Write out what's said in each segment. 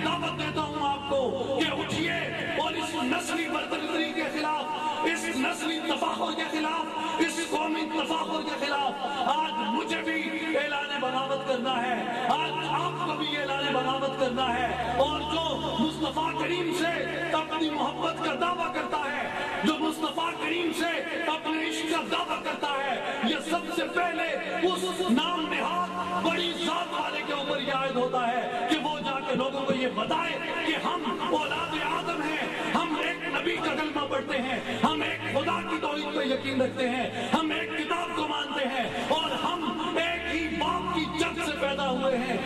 دعوت دیتا ہوں آپ کو کہ اٹھیے اور اس نسلی برتری کے خلاف، اس نسلی تفاخر کے خلاف، اس قومی تفاخر کے خلاف آج مجھے بھی اعلان بغاوت کرنا ہے، آج آپ کو بھی اعلان بغاوت کرنا ہے۔ اور جو مصطفیٰ کریم سے اپنی محبت کا دعویٰ کرتا ہے، جو مصطفیٰ کریم سے اپنے عشق کا دعویٰ کرتا ہے، یہ سب سے پہلے اس نام نہاد بڑی ذات والے کے اوپر یہ عائد ہوتا ہے کہ وہ جا کے لوگوں کو یہ بتائے کہ ہم اولاد آدم ہیں، ہم ایک نبی کا کلمہ پڑھتے ہیں، ہم ایک خدا کی توحید پہ یقین رکھتے ہیں، ہم ایک کتاب کو مانتے ہیں، اور ہم ایک ہی باپ کی جد سے پیدا ہوئے ہیں۔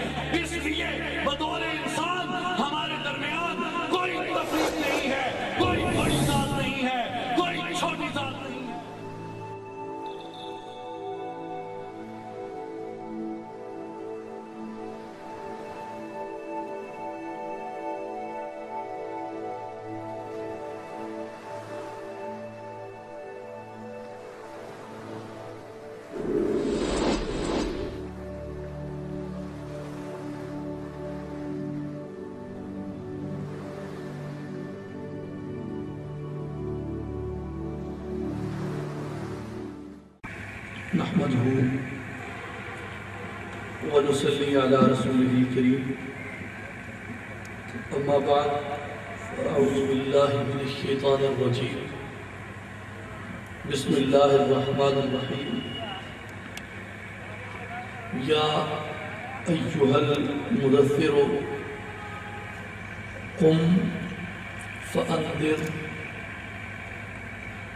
اس لیے بطور انسان ہمارے درمیان کوئی تفریق نہیں ہے، کوئی بڑی ذات نہیں ہے، کوئی چھوٹی ذات نہیں ہے۔ نحمده ونصلي على رسوله الكريم، أما بعد، فأعوذ بالله من الشيطان الرجيم، بسم الله الرحمن الرحيم۔ يا أيها المدثر قم فأنذر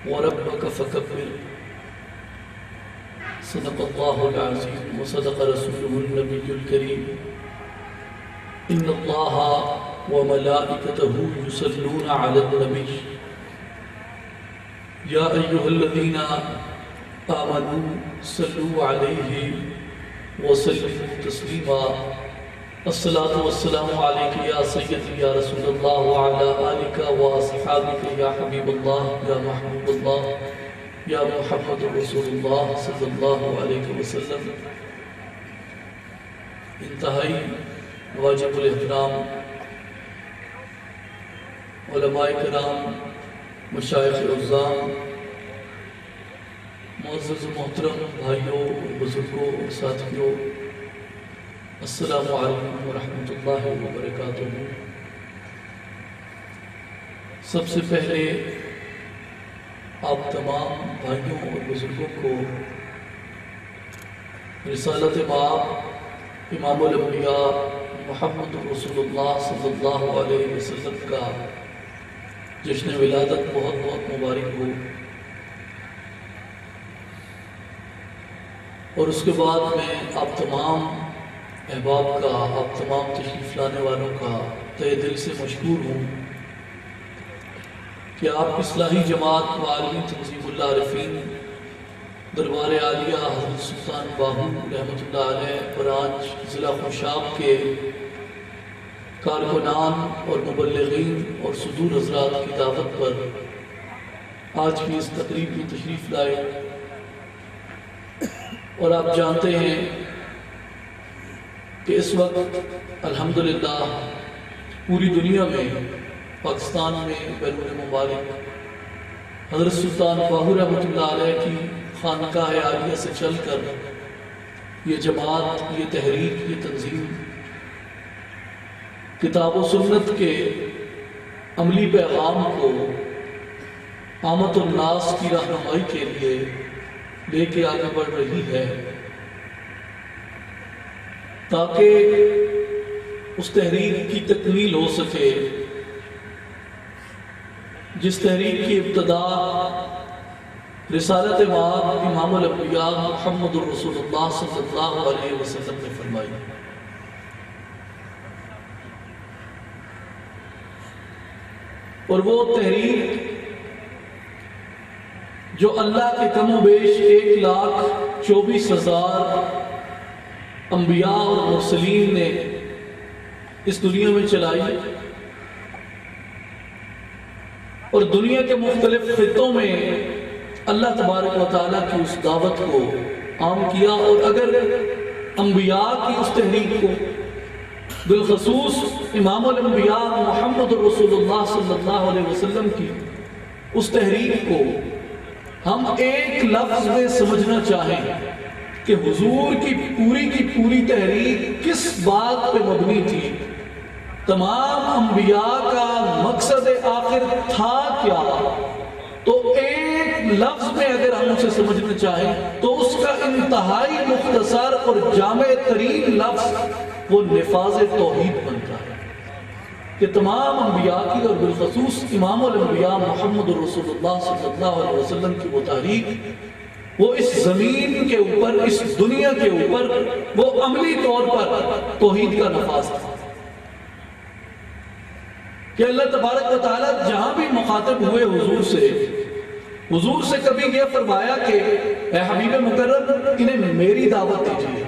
وربك فكبر، صدق اللہ العظیم وصدق رسولہ النبی الکریم۔ ان اللہ وملائکتہ یصلون علی النبی یا ایہا الذین آمنوا صلوا علیہ وسلموا تسلیما۔ الصلاة والسلام علیک یا سیدی یا رسول اللہ وعلی آلک واصحابک یا حبیب اللہ یا محبوب اللہ یا محمد رسول اللہ صلی اللہ علیہ وسلم۔ انتہائی واجب الاحترام علماء کرام، مشائخ عظام، معزز و محترم بھائیوں، بزرگوں اور ساتھیوں، السلام علیکم ورحمۃ اللہ وبرکاتہ۔ سب سے پہلے آپ تمام بھائیوں اور بزرگوں کو رسالت مآب امام الانبیاء محمد رسول اللہ صلی اللہ علیہ وسلم کا جشن ولادت بہت بہت مبارک ہو، اور اس کے بعد میں آپ تمام احباب کا، آپ تمام تشریف لانے والوں کا تہہ دل سے مشکور ہوں کہ آپ اصلاحی جماعت و عالمی تنظیم العارفین دربار عالیہ حضرت سلطان باہو رحمۃ اللہ علیہ برانچ ضلع خوشاب کے کارکنان اور مبلغین اور صدور حضرات کی دعوت پر آج کی اس تقریب میں تشریف لائے۔ اور آپ جانتے ہیں کہ اس وقت الحمدللہ پوری دنیا میں، پاکستان میں، بیرون ممالک حضرت سلطان باہو رحمۃ اللہ علیہ کی خانقاہ عالیہ سے چل کر یہ جماعت، یہ تحریک، یہ تنظیم کتاب و سنت کے عملی پیغام کو عامت الناس کی رہنمائی کے لیے لے کے آگے بڑھ رہی ہے، تاکہ اس تحریک کی تکمیل ہو سکے جس تحریک کی ابتدا رسالت مآب امام الانبیاء محمد رسول اللہ صلی اللہ علیہ وسلم نے فرمائی۔ اور وہ تحریک جو اللہ کے کم و بیش 1,00,000 24,000 انبیاء اور مرسلین نے اس دنیا میں چلائی اور دنیا کے مختلف خطوں میں اللہ تبارک و تعالیٰ کی اس دعوت کو عام کیا. اور اگر انبیاء کی اس تحریک کو، بالخصوص امام الانبیاء محمد رسول اللہ صلی اللہ علیہ وسلم کی اس تحریک کو ہم ایک لفظ میں سمجھنا چاہیں کہ حضور کی پوری تحریک کس بات پہ مبنی تھی، تمام انبیاء کا مقصد آخر تھا کیا، تو ایک لفظ میں اگر ہم اسے سمجھنا چاہیں تو اس کا انتہائی مختصر اور جامع ترین لفظ وہ نفاذ توحید بنتا ہے کہ تمام انبیاء کی اور بالخصوص امام الانبیاء محمد رسول اللہ صلی اللہ علیہ وسلم کی وہ تحریک، وہ اس زمین کے اوپر، اس دنیا کے اوپر وہ عملی طور پر توحید کا نفاذ تھا کہ اللہ تبارک و تعالیٰ جہاں بھی مخاطب ہوئے حضور سے کبھی یہ فرمایا کہ اے حبیب مکرم انہیں میری دعوت دیجیے،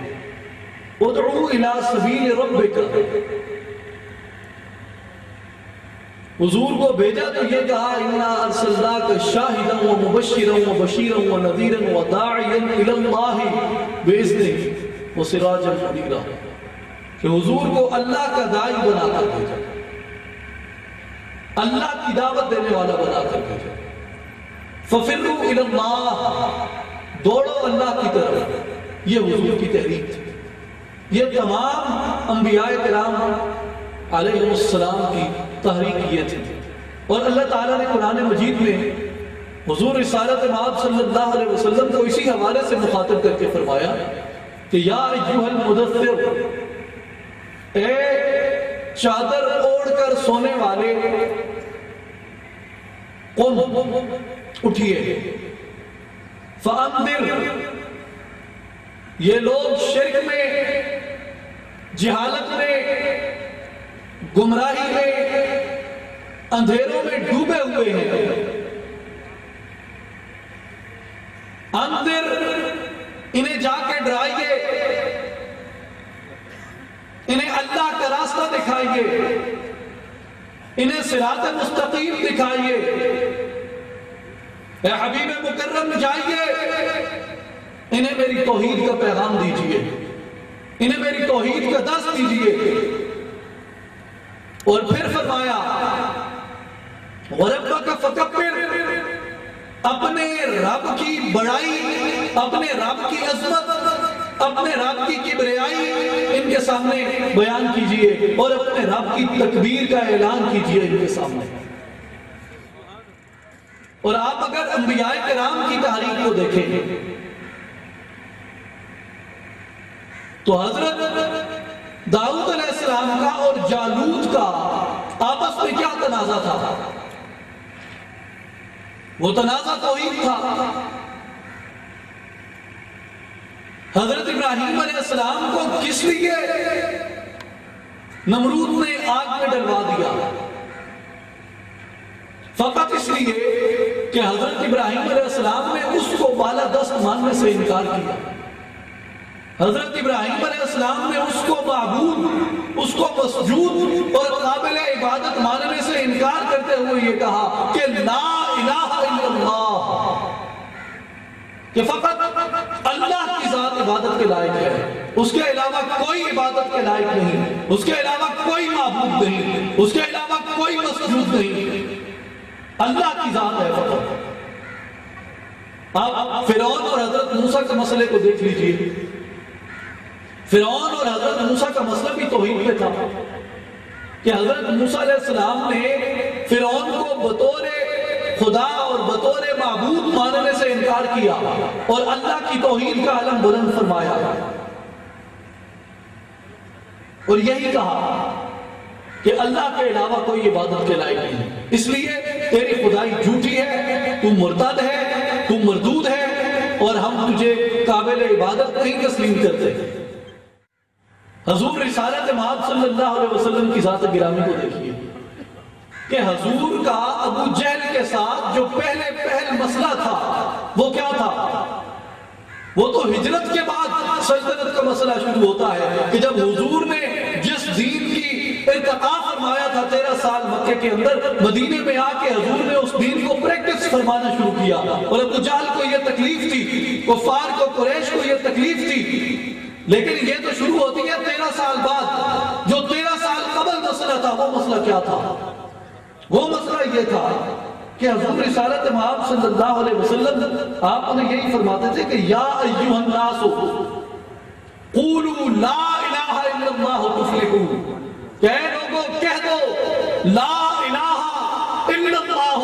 ادعو الی سبیل ربک. حضور کو بھیجا تو یہ کہا انا ارسلناک شاہدا ومبشرا وبشیرا ونذیرا وداعیا الی اللہ باذنہ وسراجا منیرا، کہ حضور کو اللہ کا داعی بنا کر بھیجا، اللہ کی دعوت دینے والا بنا کر بھیجا. ففروا الی اللہ، دوڑو اللہ کی طرف. یہ حضور کی تحریک تھی، یہ تمام انبیاء کرام علیہ السلام کی تحریک یہ تھی. اور اللہ تعالیٰ نے قرآن مجید میں حضور رسالت مآب صلی اللہ علیہ وسلم کو اسی حوالے سے مخاطب کر کے فرمایا کہ یا ایھا المدثر، اے چادر اوڑھ کر سونے والے، قم، اٹھئے، فانذر، یہ لوگ شرک میں، جہالت میں، گمراہی میں، اندھیروں میں ڈوبے ہوئے ہیں. انذر، انہیں جا کے ڈرائیے، انہیں اللہ کا راستہ دکھائیے، انہیں صراط مستقیم دکھائیے. اے حبیب مکرم جائیے، انہیں میری توحید کا پیغام دیجیے، انہیں میری توحید کا درس دیجیے. اور پھر فرمایا وَرَبَّكَ فَكَبِّرْ، اپنے رب کی بڑائی، اپنے رب کی عظمت، اپنے رب کی کبریائی ان کے سامنے بیان کیجئے اور اپنے رب کی تکبیر کا اعلان کیجئے ان کے سامنے. اور آپ اگر انبیاء کرام کی تحریک کو دیکھیں تو حضرت داؤد علیہ السلام کا اور جالوت کا آپس میں کیا تنازع تھا؟ وہ تنازع توحید تھا. حضرت ابراہیم علیہ السلام کو کس لیے نمرود نے آگ میں ڈلوا دیا؟ فقط اس لیے کہ حضرت ابراہیم علیہ السلام نے اس کو بالادست ماننے سے انکار کیا. حضرت ابراہیم علیہ السلام نے اس کو معبود، اس کو مسجود اور قابل عبادت ماننے سے انکار کرتے ہوئے یہ کہا کہ لا الہ الا اللہ، کہ فقط اللہ کی ذات عبادت کے لائق ہے، اس کے علاوہ کوئی عبادت کے لائق نہیں، اس کے علاوہ کوئی معبود نہیں، اس کے علاوہ کوئی مسجود نہیں، اللہ کی ذات ہے فقط. آپ فرعون اور حضرت موسیٰ کے مسئلے کو دیکھ لیجئے. فرعون اور حضرت موسیٰ کا مسئلہ بھی توحید پہ تھا کہ حضرت موسیٰ علیہ السلام نے فرعون کو بطور خدا اور بطور معبود ماننے سے انکار کیا اور اللہ کی توحید کا علم بلند فرمایا اور یہی کہا کہ اللہ کے علاوہ کوئی عبادت کے لائق نہیں، اس لیے تیری خدائی جھوٹی ہے، تو مرتد ہے، تو مردود ہے اور ہم تجھے قابل عبادت نہیں تسلیم کرتے. حضور رسالت مآب صلی اللہ علیہ وسلم کی ذات گرامی کو دیکھیے کہ حضور کا ابو جہل کے ساتھ جو پہل مسئلہ تھا وہ کیا تھا؟ وہ تو ہجرت کے بعد سلطنت کا مسئلہ شروع ہوتا ہے کہ جب حضور نے جس دین کی ارتقا فرمایا تھا 13 سال مکے کے اندر، مدینے میں آ کے حضور نے اس دین کو پریکٹس فرمانا شروع کیا، اور ابو جہل کو یہ تکلیف تھی، کفار کو، قریش کو یہ تکلیف تھی، لیکن یہ تو شروع ہوتی ہے 13 سال بعد۔ جو 13 سال قبل مسئلہ تھا وہ مسئلہ کیا تھا؟ وہ مسئلہ یہ تھا کہ حضور رسالت مآب صلی اللہ علیہ وسلم آپ نے یہی فرماتے تھے کہ یا ایھا الناس قولوا لا الہ الا اللہ تفلحوا، کہ اے لوگوں کہہ دو لا الہ الا اللہ،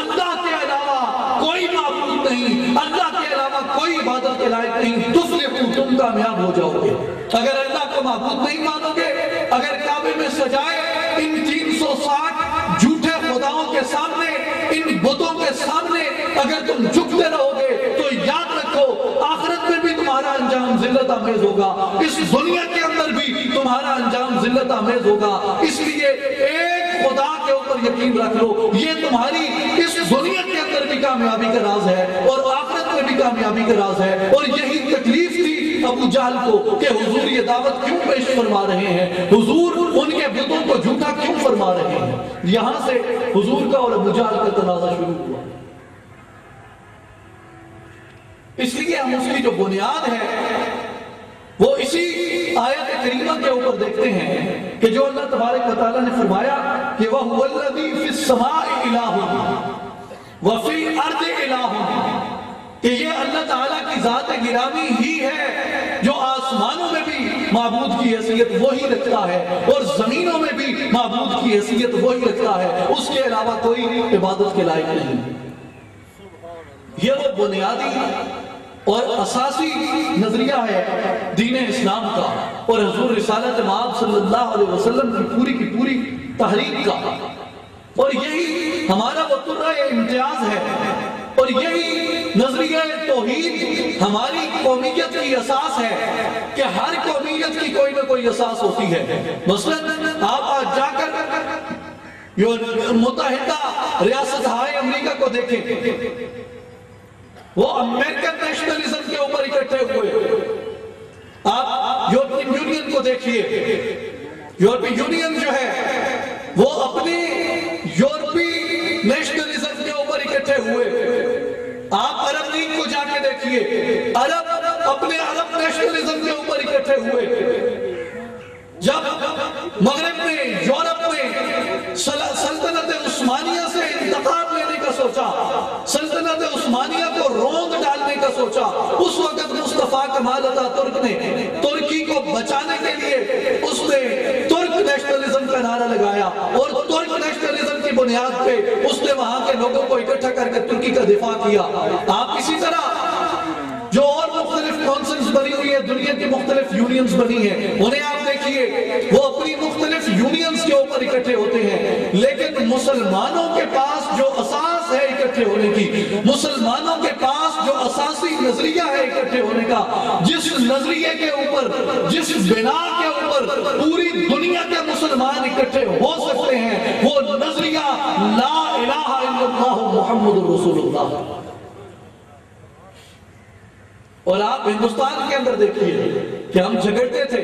اللہ کے علاوہ کوئی معبود نہیں، اللہ کے علاوہ کوئی عبادت کے لائق نہیں، تفلحوا، تم کامیاب ہو جاؤ گے۔ اگر اللہ کو معبود نہیں مانو گے، اگر کعبے میں سجائے ان 360 جھوٹے خداؤں کے سامنے، ان بتوں کے سامنے اگر تم جھکتے رہو گے تو یاد رکھو آخرت میں بھی تمہارا انجام ذلت آمیز ہوگا، اس دنیا کے اندر بھی تمہارا انجام ذلت آمیز ہوگا۔ اس لیے ایک خدا کے اوپر یقین رکھ لو، یہ تمہاری اس دنیا کے اندر بھی کامیابی کا راز ہے اور آخرت میں بھی کامیابی کا راز ہے۔ اور یہی تکلیف تھی ابو جہل کو کہ حضور یہ دعوت کیوں پیش فرما رہے ہیں، حضور ان کے بتوں کو جھوٹا کیوں فرما رہے ہیں۔ یہاں سے حضور کا اور ابو جہل کا تنازع شروع ہوا۔ اس لیے ہم اس کی جو بنیاد ہے وہ اسی آیت کریمہ کے اوپر دیکھتے ہیں کہ جو اللہ تبارک و تعالیٰ نے فرمایا کہ وَهُوَ الَّذِي فِي السَّمَاءِ إِلَٰهٌ وَفِي الْأَرْضِ إِلَٰهٌ، کہ یہ اللہ تعالیٰ کی ذات گرامی ہی ہے جو آسمانوں میں بھی معبود کی حیثیت وہی رکھتا ہے اور زمینوں میں بھی معبود کی حیثیت وہی رکھتا ہے، اس کے علاوہ کوئی عبادت کے لائق نہیں۔ یہ وہ بنیادی اور اساسی نظریہ ہے دین اسلام کا اور حضور رسالت مآب صلی اللہ علیہ وسلم کی پوری تحریک کا، اور یہی ہمارا وہ طرح امتیاز ہے، اور یہی نظریہ توحید ہماری قومیت کی اساس ہے کہ ہر قومیت کی کوئی نہ کوئی اساس ہوتی ہے۔ مثلا آپ آج جا کر متحدہ ریاستہائے امریکہ کو دیکھیں، وہ امریکن نیشنلزم کے اوپر اکٹھے ہوئے۔ آپ یورپین یونین کو دیکھیے، یورپین یونین جو ہے وہ اپنی یورپی نیشنلزم کے اوپر اکٹھے ہوئے۔ آپ عرب لیگ کو جا کے دیکھیے، عرب اپنے عرب نیشنلزم کے اوپر اکٹھے ہوئے۔ جب مغرب میں، یورپ میں سلطنت عثمانیہ سے انتقام لینے کا سوچا، سلطنت عثمانیہ کو روند ڈالنے کا سوچا، اس وقت مصطفیٰ کمال اتاترک نے ترکی کو بچانے کے لیے اس نے ترک نیشنلزم کا نعرہ لگایا، اور ترک نیشنلزم کی بنیاد پہ اس نے وہاں کے لوگوں کو اکٹھا کر کے ترکی کا دفاع کیا۔ آپ اسی طرح جو اور مختلف کونسلز بنی ہوئی ہے، دنیا کی مختلف یونینز بنی ہیں، انہیں آپ دیکھیے وہ اپنی مختلف یونینز کے اوپر اکٹھے ہوتے ہیں، لیکن مسلمانوں کے پاس جو اساس ہے اکٹھے ہونے کی، مسلمانوں کے پاس جو اساسی نظریہ ہے اکٹھے ہونے کا، جس نظریے کے اوپر، جس بنا کے اوپر پوری دنیا کے مسلمان اکٹھے ہو سکتے ہیں، وہ نظریہ لا الہ الا اللہ محمد رسول اللہ۔ اور آپ ہندوستان کے اندر دیکھیے کہ ہم جھگڑتے تھے،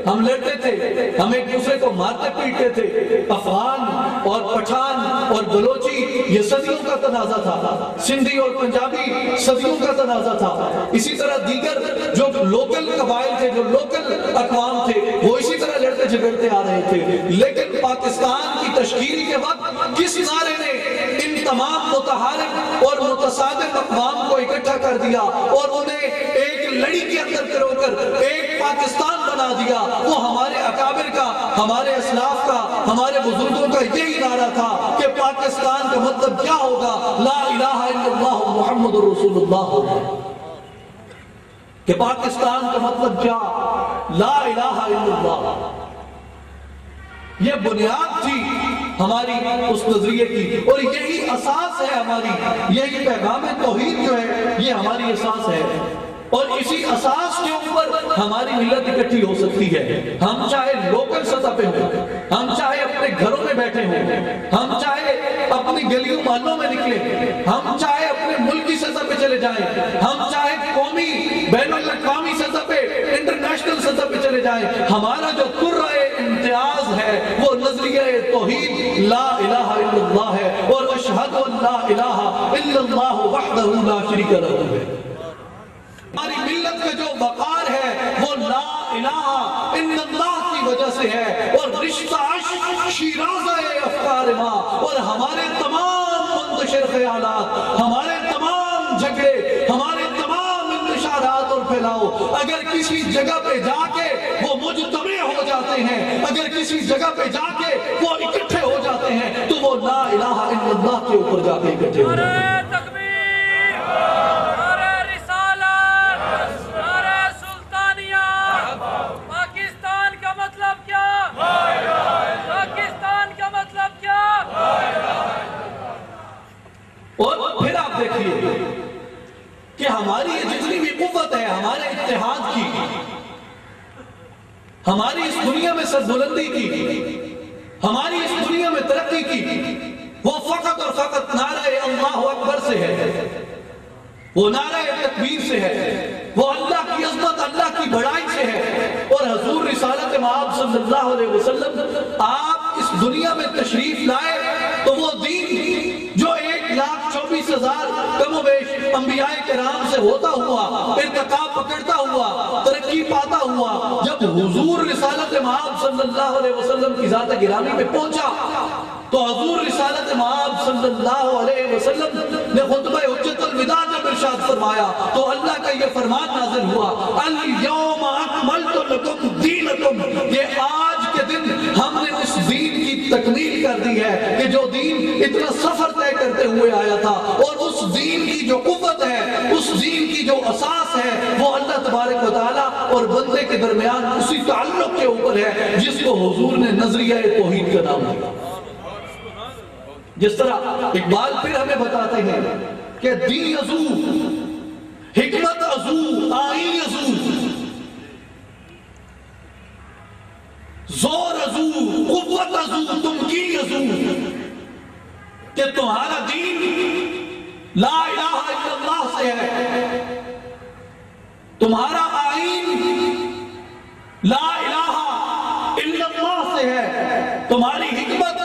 ہم لڑتے تھے، ہم ایک دوسرے کو مارتے پیٹتے تھے، افغان اور پٹھان اور بلوچی یہ صدیوں کا تنازع تھا، سندھی اور پنجابی صدیوں کا تنازع تھا، اسی طرح دیگر جو لوکل قبائل تھے، جو لوکل اقوام تھے، وہ اسی طرح لڑتے جھگڑتے آ رہے تھے۔ لیکن پاکستان کی تشکیل کے وقت کس نعرے نے ان تمام متحارب اور متصادم اقوام کو اکٹھا کر دیا اور انہیں ایک لڑی کے اندر پرو کر ایک پاکستان بنا دیا؟ وہ ہمارے اکابر کا، ہمارے اسلاف کا، ہمارے بزرگوں کا یہی نعرہ تھا کہ پاکستان کا مطلب کیا ہوگا؟ لا الہ الا اللہ محمد رسول اللہ ہوگا۔ کہ پاکستان کا مطلب کیا؟ لا الہ الا اللہ۔ یہ بنیاد تھی ہماری اس نظریے کی، اور یہی اساس ہے ہماری، یہی پیغام توحید جو ہے یہ ہماری اساس ہے، اور اسی اساس کے اوپر ہماری ملت اکٹھی ہو سکتی ہے۔ ہم چاہے لوکل سطح پہ ہوں، ہم چاہے اپنے گھروں میں بیٹھے ہوں، ہم چاہے اپنی گلیوں محلوں میں نکلیں، ہم چاہے اپنے ملک کی سطح پہ چلے جائیں، ہم چاہے قومی بین جائیں، ہمارا جو قرۂ امتیاز ہے وہ نظریہ توحید لا الہ الا اللہ ہے، اور اشہد ان لا الہ الا اللہ وحدہ لا شریک لہ ہے۔ ہماری ملت کا جو وقار ہے وہ لا الہ الا اللہ کی وجہ سے ہے، اور رشتہ عشق شیرازہ افکار ماں، اور ہمارے تمام منتشر خیالات، ہمارے تمام جھگڑے، ہمارے تمام انتشارات اور پھیلاؤ اگر کسی جگہ پہ جا کے وہ مجتمع ہو جاتے ہیں، اگر کسی جگہ پہ جا کے وہ اکٹھے ہو جاتے ہیں تو وہ لا الہ الا اللہ کے اوپر جا کے اکٹھے ہو جاتے ہیں۔ اور پھر آپ دیکھیے کہ ہماری یہ جتنی بھی قوت ہے ہمارے اتحاد کی، ہماری اس دنیا میں سربلندی کی، ہماری اس دنیا میں ترقی کی، وہ فقط اور فقط نعرہ اللہ اکبر سے ہے، وہ نعرہ تکبیر سے ہے، وہ اللہ کی عظمت، اللہ کی بڑائی سے ہے۔ اور حضور رسالت مآب صلی اللہ علیہ وسلم آپ اس دنیا میں تشریف لائے تو وہ دین جو 1,24,000 کم و بیش انبیاء کرام سے ہوتا ہوا، ارتقا پکڑتا ہوا، ترقی پاتا ہوا، جب حضور رسالت مآب صلی اللہ علیہ وسلم کی ذات گرامی پہ پہنچا تو حضور رسالت مآب صلی اللہ علیہ وسلم نے خطبہ حجت الوداع جب ارشاد فرمایا تو اللہ کا یہ فرمان نازل ہوا، الَّيَوْمَ أَكْمَلْتُ لَكُمْ دِينَكُمْ، یہ آج کے دن ہم نے اس دین کی تکمیل کر دی ہے کہ جو دین اتنا سفر طے کرتے ہوئے آیا تھا، اور اس دین کی جو قوت ہے، اس دین کی جو اساس ہے وہ اللہ تبارک و تعالیٰ اور بندے کے درمیان اسی تعلق کے اوپر ہے جس کو حضور نے نظریہ توحید کا نام دیا۔ جس طرح اقبال پھر ہمیں بتاتے ہیں کہ دین ازو، حکمت ازو، آئین ازو، زور ازو، قوت ازو، تمکین ازو، کہ تمہارا دین لا الہ الا اللہ سے ہے، تمہارا آئین لا الہ الا اللہ سے ہے، تمہاری حکمت،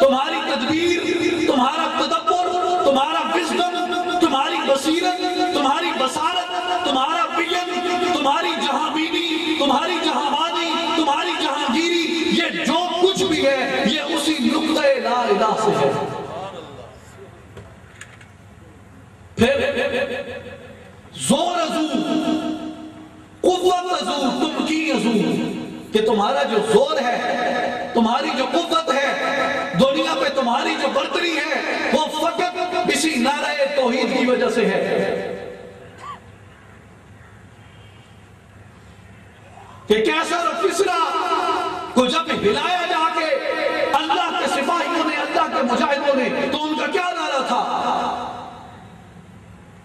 تمہاری تدبیر، تمہارا تدبر، تمہارا وزڈم، تمہاری بصیرت، تمہاری بصارت، تمہارا ویژن، تمہاری جہاں بینی، تمہاری جہاں بانی، تمہاری جہانگیری، یہ جو کچھ بھی ہے یہ اسی نقطہ لا الہ سے ہے۔ پھر زور ازو، قوت ازو، تمکین ازو، کہ تمہارا جو زور ہے، تمہاری جو قوت ہے، دنیا پہ تمہاری جو برتری ہے وہ فقط اسی نعرہ توحید کی وجہ سے ہے کہ کیسر و کسرا کو جب ہلایا جا کے اللہ کے سپاہیوں نے، اللہ کے مجاہدوں نے، تو ان کا کیا نعرہ تھا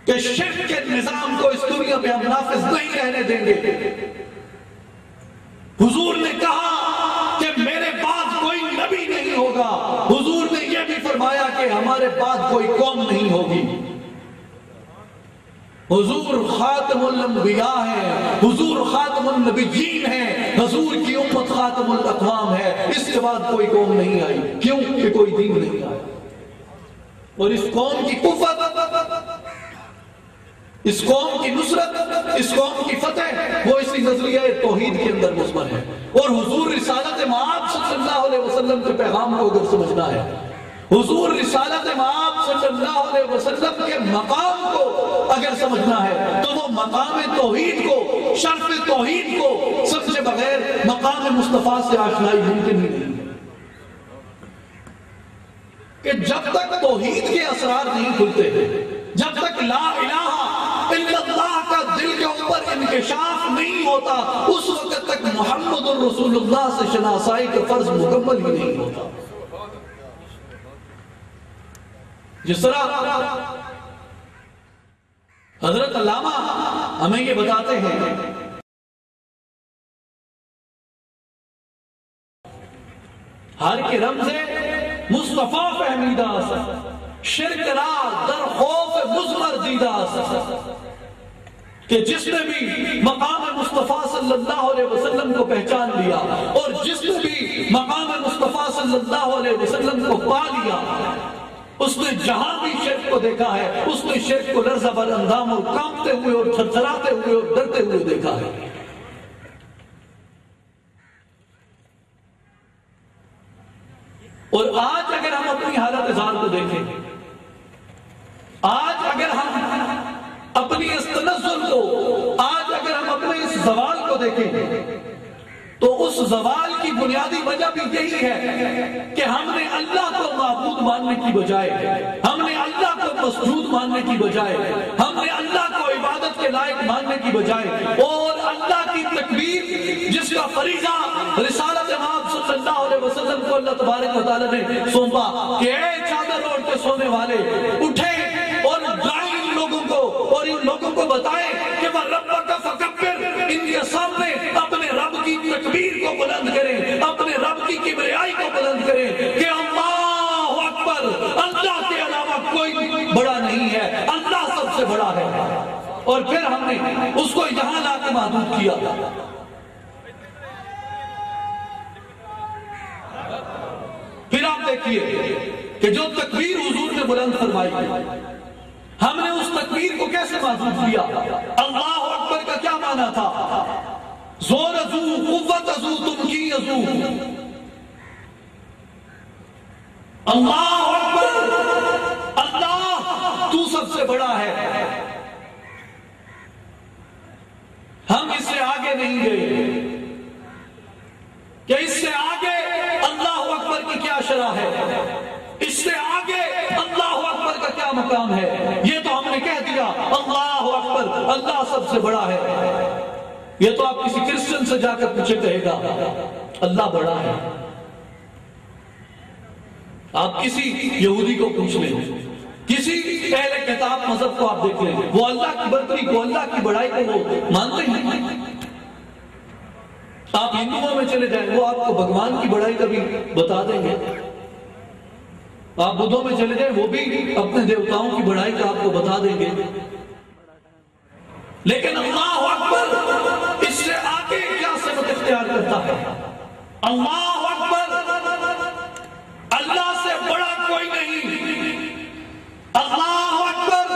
کہ شرک کے نظام کو اس دنیا پہ ہم نافذ نہیں رہنے دیں گے۔ حضور نے کہا کہ میرے بعد کوئی نبی نہیں ہوگا، حضور نے یہ بھی فرمایا کہ ہمارے بعد کوئی قوم نہیں ہوگی۔ حضور خاتم الانبیاء ہیں، حضور خاتم النبیین ہیں، حضور کی امت خاتم الاقوام ہے، اس کے بعد کوئی قوم نہیں آئی، کیوں کہ کوئی دین نہیں آیا۔ اور اس قوم کی قوت، اس قوم کی نصرت، اس قوم کی فتح وہ اسی نظریہ توحید کے اندر مضمر ہے۔ اور حضور رسالت مآب صلی اللہ علیہ وسلم کے پیغام کو اگر سمجھنا ہے، حضور رسالت مآب صلی اللہ علیہ وسلم کے مقام کو اگر سمجھنا ہے تو وہ مقام توحید کو، شرف توحید کو سمجھے بغیر مقام مصطفیٰ سے آشنائی ممکن ہی نہیں ہے۔ کہ جب تک توحید کے اسرار نہیں کھلتے، جب تک لا الہ الا اللہ کا دل کے اوپر انکشاف نہیں ہوتا، اس وقت تک محمد الرسول اللہ سے شناسائی کا فرض مکمل ہی نہیں ہوتا۔ جس طرح حضرت علامہ ہمیں یہ بتاتے ہیں ہر کے رمز مصطفیٰ فہمیدہ شرک را در خوف مزمر دیدہ، کہ جس نے بھی مقام مصطفیٰ صلی اللہ علیہ وسلم کو پہچانا صلی اللہ علیہ وسلم کو پا لیا، اس نے جہاں بھی شرک کو دیکھا ہے، اس نے شرک کو لرزہ بر اندام اور کانپتے ہوئے اور تھرتھراتے ہوئے اور ڈرتے ہوئے دیکھا ہے۔ اور آج اگر ہم اپنی حالت ازار کو دیکھیں، آج اگر ہم اپنی اس تنزل کو، آج اگر ہم اپنے اس زوال کو دیکھیں، تو اس زوال کی بنیادی وجہ بھی یہی ہے کہ ہم نے اللہ کو معبود ماننے کی بجائے، ہم نے اللہ کو مسجود ماننے کی بجائے، ہم نے اللہ کو عبادت کے لائق ماننے کی بجائے، اور اللہ کی تکبیر جس کا فریضہ رسالت امام صلی اللہ علیہ وسلم کو اللہ تبارک و تعالی نے سونپا کہ اے چادر اوڑھ کے سونے والے اٹھیں اور گائیں ان لوگوں کو، اور ان لوگوں کو بتائیں کہ وہ ربک فکبر، ان کے سامنے اپنے رب کی تکبیر کو بلند کریں، اپنے رب کی کبریائی کو بلند کریں کہ اللہ اکبر، اللہ کے علاوہ کوئی بڑا نہیں ہے، اللہ سب سے بڑا ہے۔ اور پھر ہم نے اس کو یہاں لا کے محدود کیا۔ پھر آپ دیکھیے کہ جو تکبیر حضور نے بلند فرمائی، ہم نے اس تکبیر کو کیسے محدود کیا؟ اللہ اکبر کا کیا معنی تھا؟ زور ازو، قوت ازو، تمکی ازو۔ اللہ اکبر، اللہ تو سب سے بڑا ہے، ہم اس سے آگے نہیں گئے کہ اس سے آگے اللہ اکبر کی کیا شرح ہے، اس سے آگے اللہ اکبر کا کیا مقام ہے۔ یہ تو ہم نے کہہ دیا اللہ اکبر، اللہ سب سے بڑا ہے۔ یہ تو آپ کسی کرسچن سے جا کر پوچھے کہے گا اللہ بڑا ہے۔ آپ کسی یہودی کو پوچھ لیں، کسی اہل کتاب مذہب کو آپ دیکھ لیں، وہ اللہ کی برتری کو، اللہ کی بڑائی کو وہ مانتے ہیں۔ آپ ہندوؤں میں چلے جائیں، وہ آپ کو بھگوان کی بڑائی کا بھی بتا دیں گے۔ آپ بدھوں میں چلے جائیں، وہ بھی اپنے دیوتاؤں کی بڑائی کا آپ کو بتا دیں گے۔ لیکن اللہ اکبر اس سے آگے کیا سبق اختیار کرتا ہے؟ اللہ اکبر، اللہ سے بڑا کوئی نہیں۔ اللہ اکبر،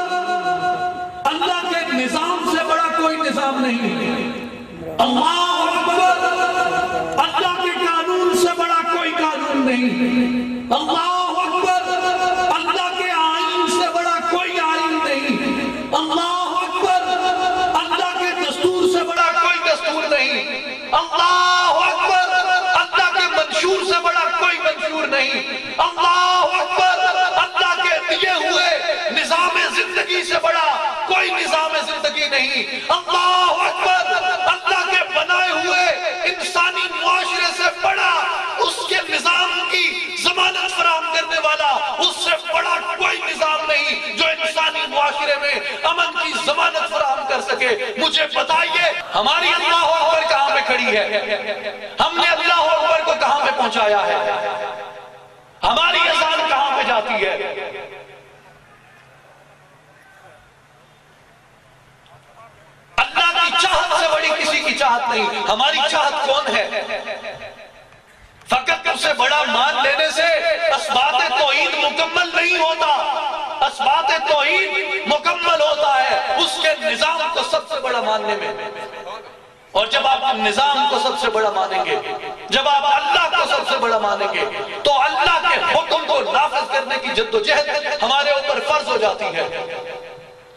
اللہ کے نظام سے بڑا کوئی نظام نہیں۔ اللہ اکبر، اللہ کے قانون سے بڑا کوئی قانون نہیں۔ اللہ اکبر، اللہ کے آئین سے بڑا کوئی آئین نہیں۔ اللہ اکبر، اللہ کے دستور سے بڑا کوئی دستور نہیں۔ اللہ اکبر، اللہ کے منشور سے بڑا کوئی منشور نہیں۔ اللہ اکبر، اللہ کے دیے ہوئے نظام زندگی سے بڑا کوئی نظام زندگی نہیں۔ اللہ اکبر، اللہ کے بنائے ہوئے انسانی معاشرے سے بڑا، اس کے نظام کی ضمانت فراہم کرنے والا، اس سے بڑا کوئی نظام نہیں جو انسانی معاشرے میں امن کی ضمانت فراہم کر سکے۔ مجھے بتائیے ہماری اللہ اکبر کہاں پہ کھڑی ہے؟ ہم نے اللہ اکبر کو کہاں پہ پہنچایا ہے؟ ہماری اذان کہاں پہ جاتی ہے؟ اللہ کی چاہت سے بڑی کسی کی چاہت نہیں۔ ہماری چاہت کون ہے؟ فقط اس سے بڑا مان لینے سے اسبات توحید مکمل نہیں ہوتا۔ اسبات توحید مکمل ہوتا ہے اس کے نظام کو سب سے بڑا ماننے میں۔ اور جب آپ نظام کو سب سے بڑا مانیں گے، جب آپ اللہ کو سب سے بڑا مانیں گے، تو اللہ کے حکم کو نافذ کرنے کی جدوجہد ہمارے اوپر فرض ہو جاتی ہے۔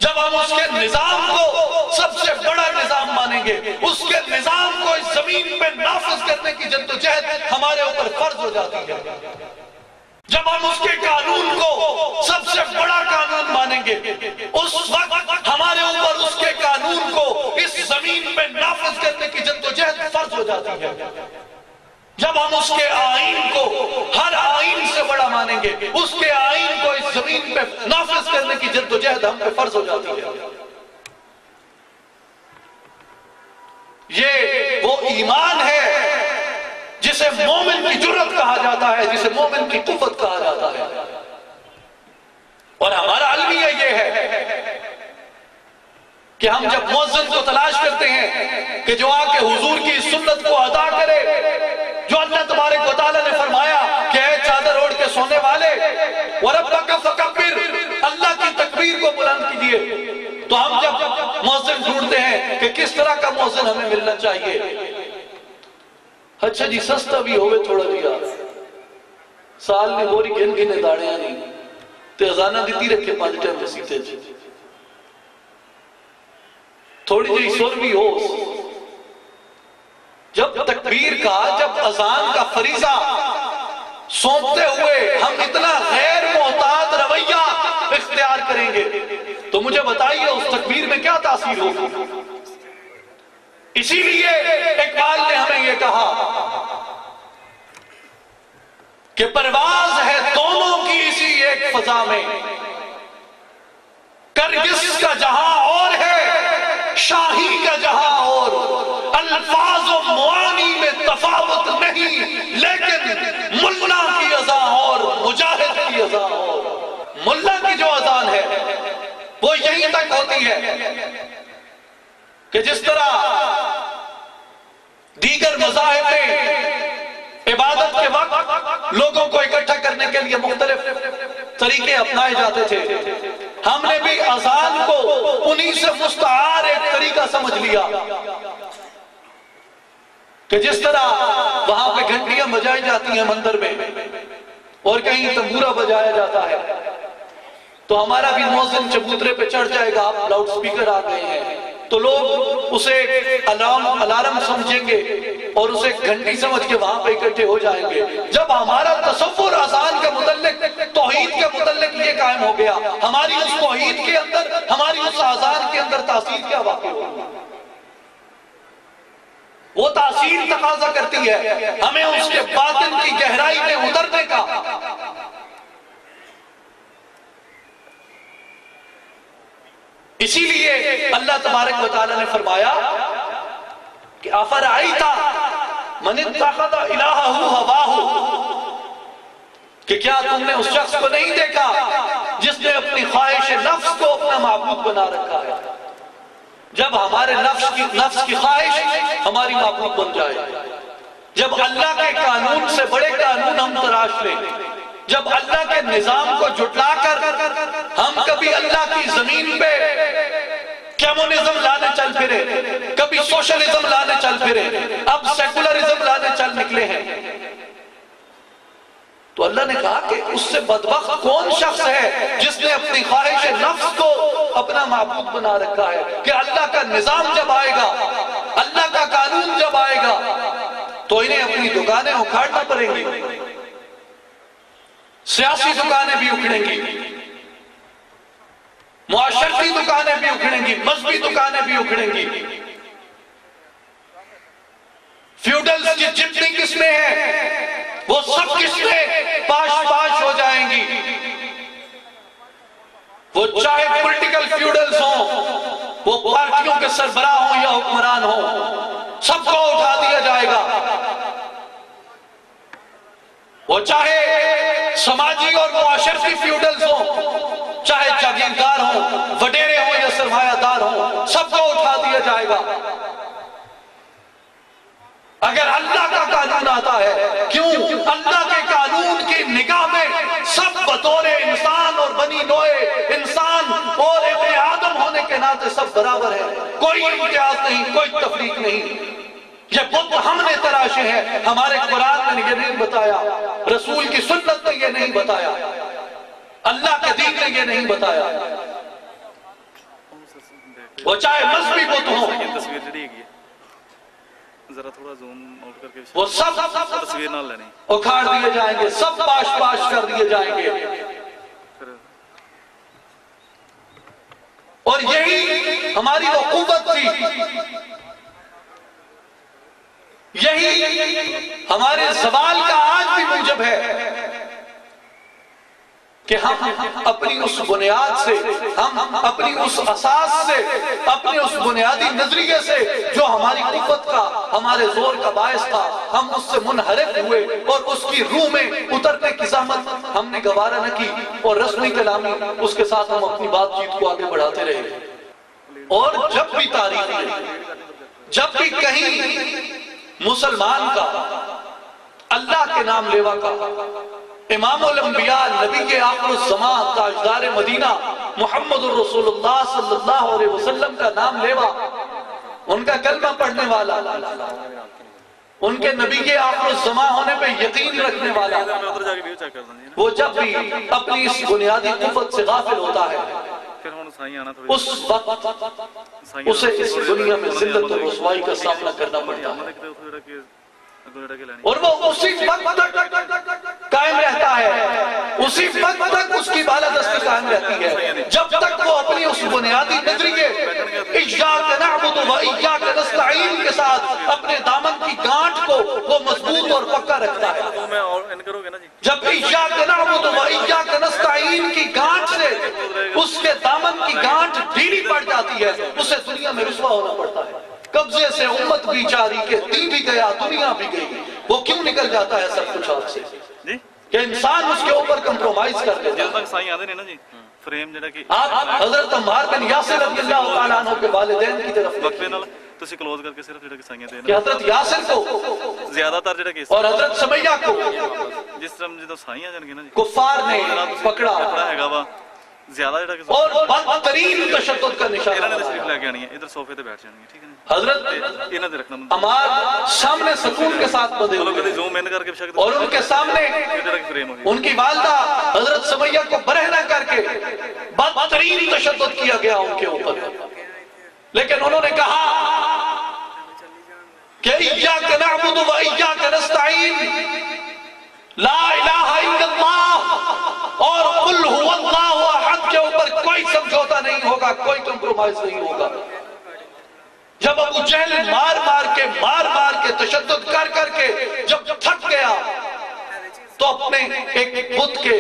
جب ہم اس کے نظام کو سب سے بڑا نظام مانیں گے، اس کے نظام کو اس زمین پہ نافذ کرنے کی جدوجہد ہمارے اوپر فرض ہو جاتی ہے۔ جب ہم اس کے قانون کو سب سے بڑا قانون مانیں گے، اس وقت ہمارے اوپر اس کے قانون کو اس زمین پہ نافذ کرنے کی جدوجہد فرض ہو جاتی ہے۔ جب ہم اس کے آئین کو ہر آئین سے بڑا مانیں گے، اس کے آئین کو اس زمین پہ نافذ کرنے کی جدوجہد ہم پہ فرض ہو جاتی ہے۔ یہ وہ ایمان ہے جسے مومن کی جرأت کہا جاتا ہے، جسے مومن کی قوت کہا جاتا ہے۔ اور ہمارا المیہ یہ ہے کہ ہم جب مؤذن کو تلاش کرتے ہیں کہ جو آ کے حضور کی سنت کو ادا کرے، جو اللہ تبارک و تعالیٰ نے فرمایا کہ اے کہ کس طرح کا مؤذن ہمیں ملنا چاہیے. اچھا جی سستا بھی ہوئے تھوڑا جی سال میں گوری گھن گھنے داڑیاں نہیں تے ازانہ دیتی رکھے 5 ٹائم مسیتے جی تھوڑی جی سور بھی ہو. جب تکبیر کا جب اذان کا فریضہ سونپتے ہوئے ہم اتنا غیر محتاط رویہ اختیار کریں گے تو مجھے بتائیے اس تکبیر میں کیا تاثیر ہوگی. اسی لیے اقبال نے ہمیں یہ کہا کہ پرواز ہے دونوں کی اسی ایک فضا میں کرگس کا جہاں اور ہے شاہی کا جہاں اور. الفاظ و معانی میں تفاوت نہیں لیکن ملا کی اذان اور مجاہد کی اذان اور. ملا کی جو اذان ہے وہ یہیں تک ہوتی ہے کہ جس طرح دیگر مذاہب میں عبادت کے وقت لوگوں کو اکٹھا کرنے کے لیے مختلف طریقے اپنائے جاتے تھے ہم نے بھی اذان کو انہی سے مستعار ایک طریقہ سمجھ لیا کہ جس طرح وہاں پہ گھنٹیاں بجائی جاتی ہیں مندر میں اور کہیں تنبورہ بجایا جاتا ہے تو ہمارا بھی مؤذن چبوترے پہ چڑھ جائے گا. آپ لاؤڈ سپیکر آ گئے ہیں تو لوگ اسے الارم سمجھیں گے اور اسے گھنٹی سمجھ کے وہاں پہ اکٹھے ہو جائیں گے. جب ہمارا تصور اذان کے متعلق توحید کے متعلق یہ قائم ہو گیا ہماری اس توحید کے اندر ہماری اس اذان کے اندر تاثیر کیا واقع ہوگی. وہ تاثیر تقاضا کرتی ہے ہمیں اس کے باطن کی گہرائی میں اترنے کا. اسی لیے اللہ تبارک و تعالی نے فرمایا کہ افرأیت من اتخذ الہہ ہواہ کہ کیا تم نے اس شخص کو نہیں دیکھا جس نے اپنی خواہش نفس کو اپنا معبود بنا رکھا ہے. جب ہمارے نفس کی خواہش ہماری معبود بن جائے جب اللہ کے قانون سے بڑے قانون ہم تراش لیں جب اللہ کے نظام کو جھٹلا کر ہم کبھی اللہ کی زمین پہ کمیونزم لانے چل پھرے کبھی سوشلزم لانے چل پھرے اب سیکولرزم لانے چل نکلے ہیں تو اللہ نے کہا کہ اس سے بدبخت کون شخص ہے جس نے اپنی خواہش نفس کو اپنا معبود بنا رکھا ہے کہ اللہ کا نظام جب آئے گا اللہ کا قانون جب آئے گا تو انہیں اپنی دکانیں اکھاڑنا پڑیں گی سیاسی دکانیں بھی اکھڑیں گی معاشرتی دکانیں بھی اکھڑیں گی مذہبی دکانیں بھی اکھڑیں گی فیوڈلز کی جتنی قسمیں ہیں وہ سب قسمیں پاش پاش ہو جائیں گی وہ چاہے پولیٹیکل فیوڈلز ہوں وہ پارٹیوں کے سربراہ ہوں یا حکمران ہوں سب کو اٹھا دیا جائے گا وہ چاہے سماجی اور معاشرتی فیوڈلز ہوں چاہے جاگیردار ہوں وڈیرے ہوں یا سرمایہ دار ہوں سب کو اٹھا دیا جائے گا اگر اللہ کا قانون آتا ہے کیوں اللہ کے قانون کی نگاہ میں سب بطور انسان اور بنی نوع انسان اور ابن آدم ہونے کے ناطے سب برابر ہیں کوئی امتیاز نہیں کوئی تفریق نہیں یہ بت ہم نے تراشے ہیں ہمارے قرآن نے یہ نہیں بتایا رسول کی سنت نے یہ نہیں بتایا اللہ کے دین نے یہ نہیں بتایا وہ چاہے مذہبی بت ہوں وہ سب اکھاڑ دیے جائیں گے سب پاش پاش کر دیے جائیں گے اور یہی ہماری وہ قوت تھی یہی ہمارے زوال کا آج بھی موجب ہے کہ ہم اپنی اس بنیاد سے ہم اپنی اس اساس سے اپنے اس بنیادی نظریے سے جو ہماری قوت کا ہمارے زور کا باعث تھا ہم اس سے منحرف ہوئے اور اس کی روح میں اترنے کی زحمت ہم نے گوارا نہ کی اور رسمی کلامی اس کے ساتھ ہم اپنی بات چیت کو آگے بڑھاتے رہے اور جب بھی تاریخ میں جب بھی کہیں مسلمان کا اللہ کے نام لیوا کا امام الانبیاء نبی کے آخر الزمان تاجدار مدینہ محمد الرسول اللہ صلی اللہ علیہ وسلم کا نام لیوا ان کا کلمہ پڑھنے والا، ان کے نبی کے آخر الزمان ہونے پہ یقین رکھنے والا، وہ جب بھی اپنی اس بنیادی قوت سے غافل ہوتا ہے اس وقت اسے اس دنیا میں ذلت و رسوائی کا سامنا کرنا پڑتا ہے، اور وہ اسی وقت تک قائم رہتا ہے، اسی وقت تک اس کی بالادستی قائم رہتی ہے جب تک وہ اپنی اس بنیادی نظریے ایاک نعبد و ایاک نستعین کے ساتھ اپنے دامن کی گانٹھ کو وہ مضبوط اور پکا رکھتا ہے۔ جب ایاک نعبد و ایاک نستعین کی گانٹھ سے اس کے دامن کی گانٹھ ڈھیلی پڑ جاتی ہے، اسے دنیا میں رسوا ہونا پڑتا ہے۔ قبضے سے امت بھی جاری کہ دین بھی گیا دنیا بھی گئی، وہ کیوں نکل جاتا ہے سب کچھ آپ سے کہ انسان اس کے اوپر کمپرومائز کر لیتا ہے۔ آپ حضرت عمار بن یاسر رضی اللہ تعالیٰ عنہ کے والدین کی طرف کہ حضرت یاسر کو اور حضرت سمیہ کو کفار نے پکڑا اور بدترین تشدد کا نشانہ حضرت عمار سامنے سکون کے ساتھ بندے ہوئے اور ان کے سامنے ان کی والدہ حضرت سمیہ کو برہنہ کر کے بدترین تشدد کیا گیا ان کے اوپر، لیکن انہوں نے کہا کہ ایاک نعبد و ایاک نستعین، لا الہ الا اللہ اور قل هو اللہ احد کے اوپر کوئی سمجھوتا نہیں ہوگا، کوئی کمپرومائز نہیں ہوگا۔ جب ابو جہل مار مار کے تشدد کر کے جب تھک گیا تو اپنے ایک بت کے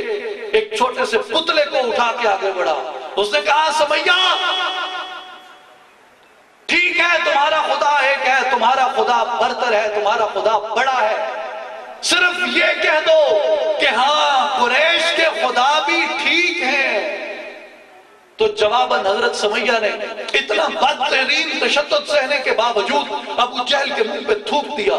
ایک چھوٹے سے پتلے کو اٹھا کے آگے بڑھا، اس نے کہا سمیہ ٹھیک ہے تمہارا خدا ایک ہے، تمہارا خدا برتر ہے، تمہارا خدا بڑا ہے، صرف یہ کہہ دو کہ ہاں قریش کے خدا بھی ٹھیک ہیں۔ تو جواباً حضرت سمیہ نے اتنا بدترین تشدد سہنے کے باوجود ابو جہل کے منہ پہ تھوک دیا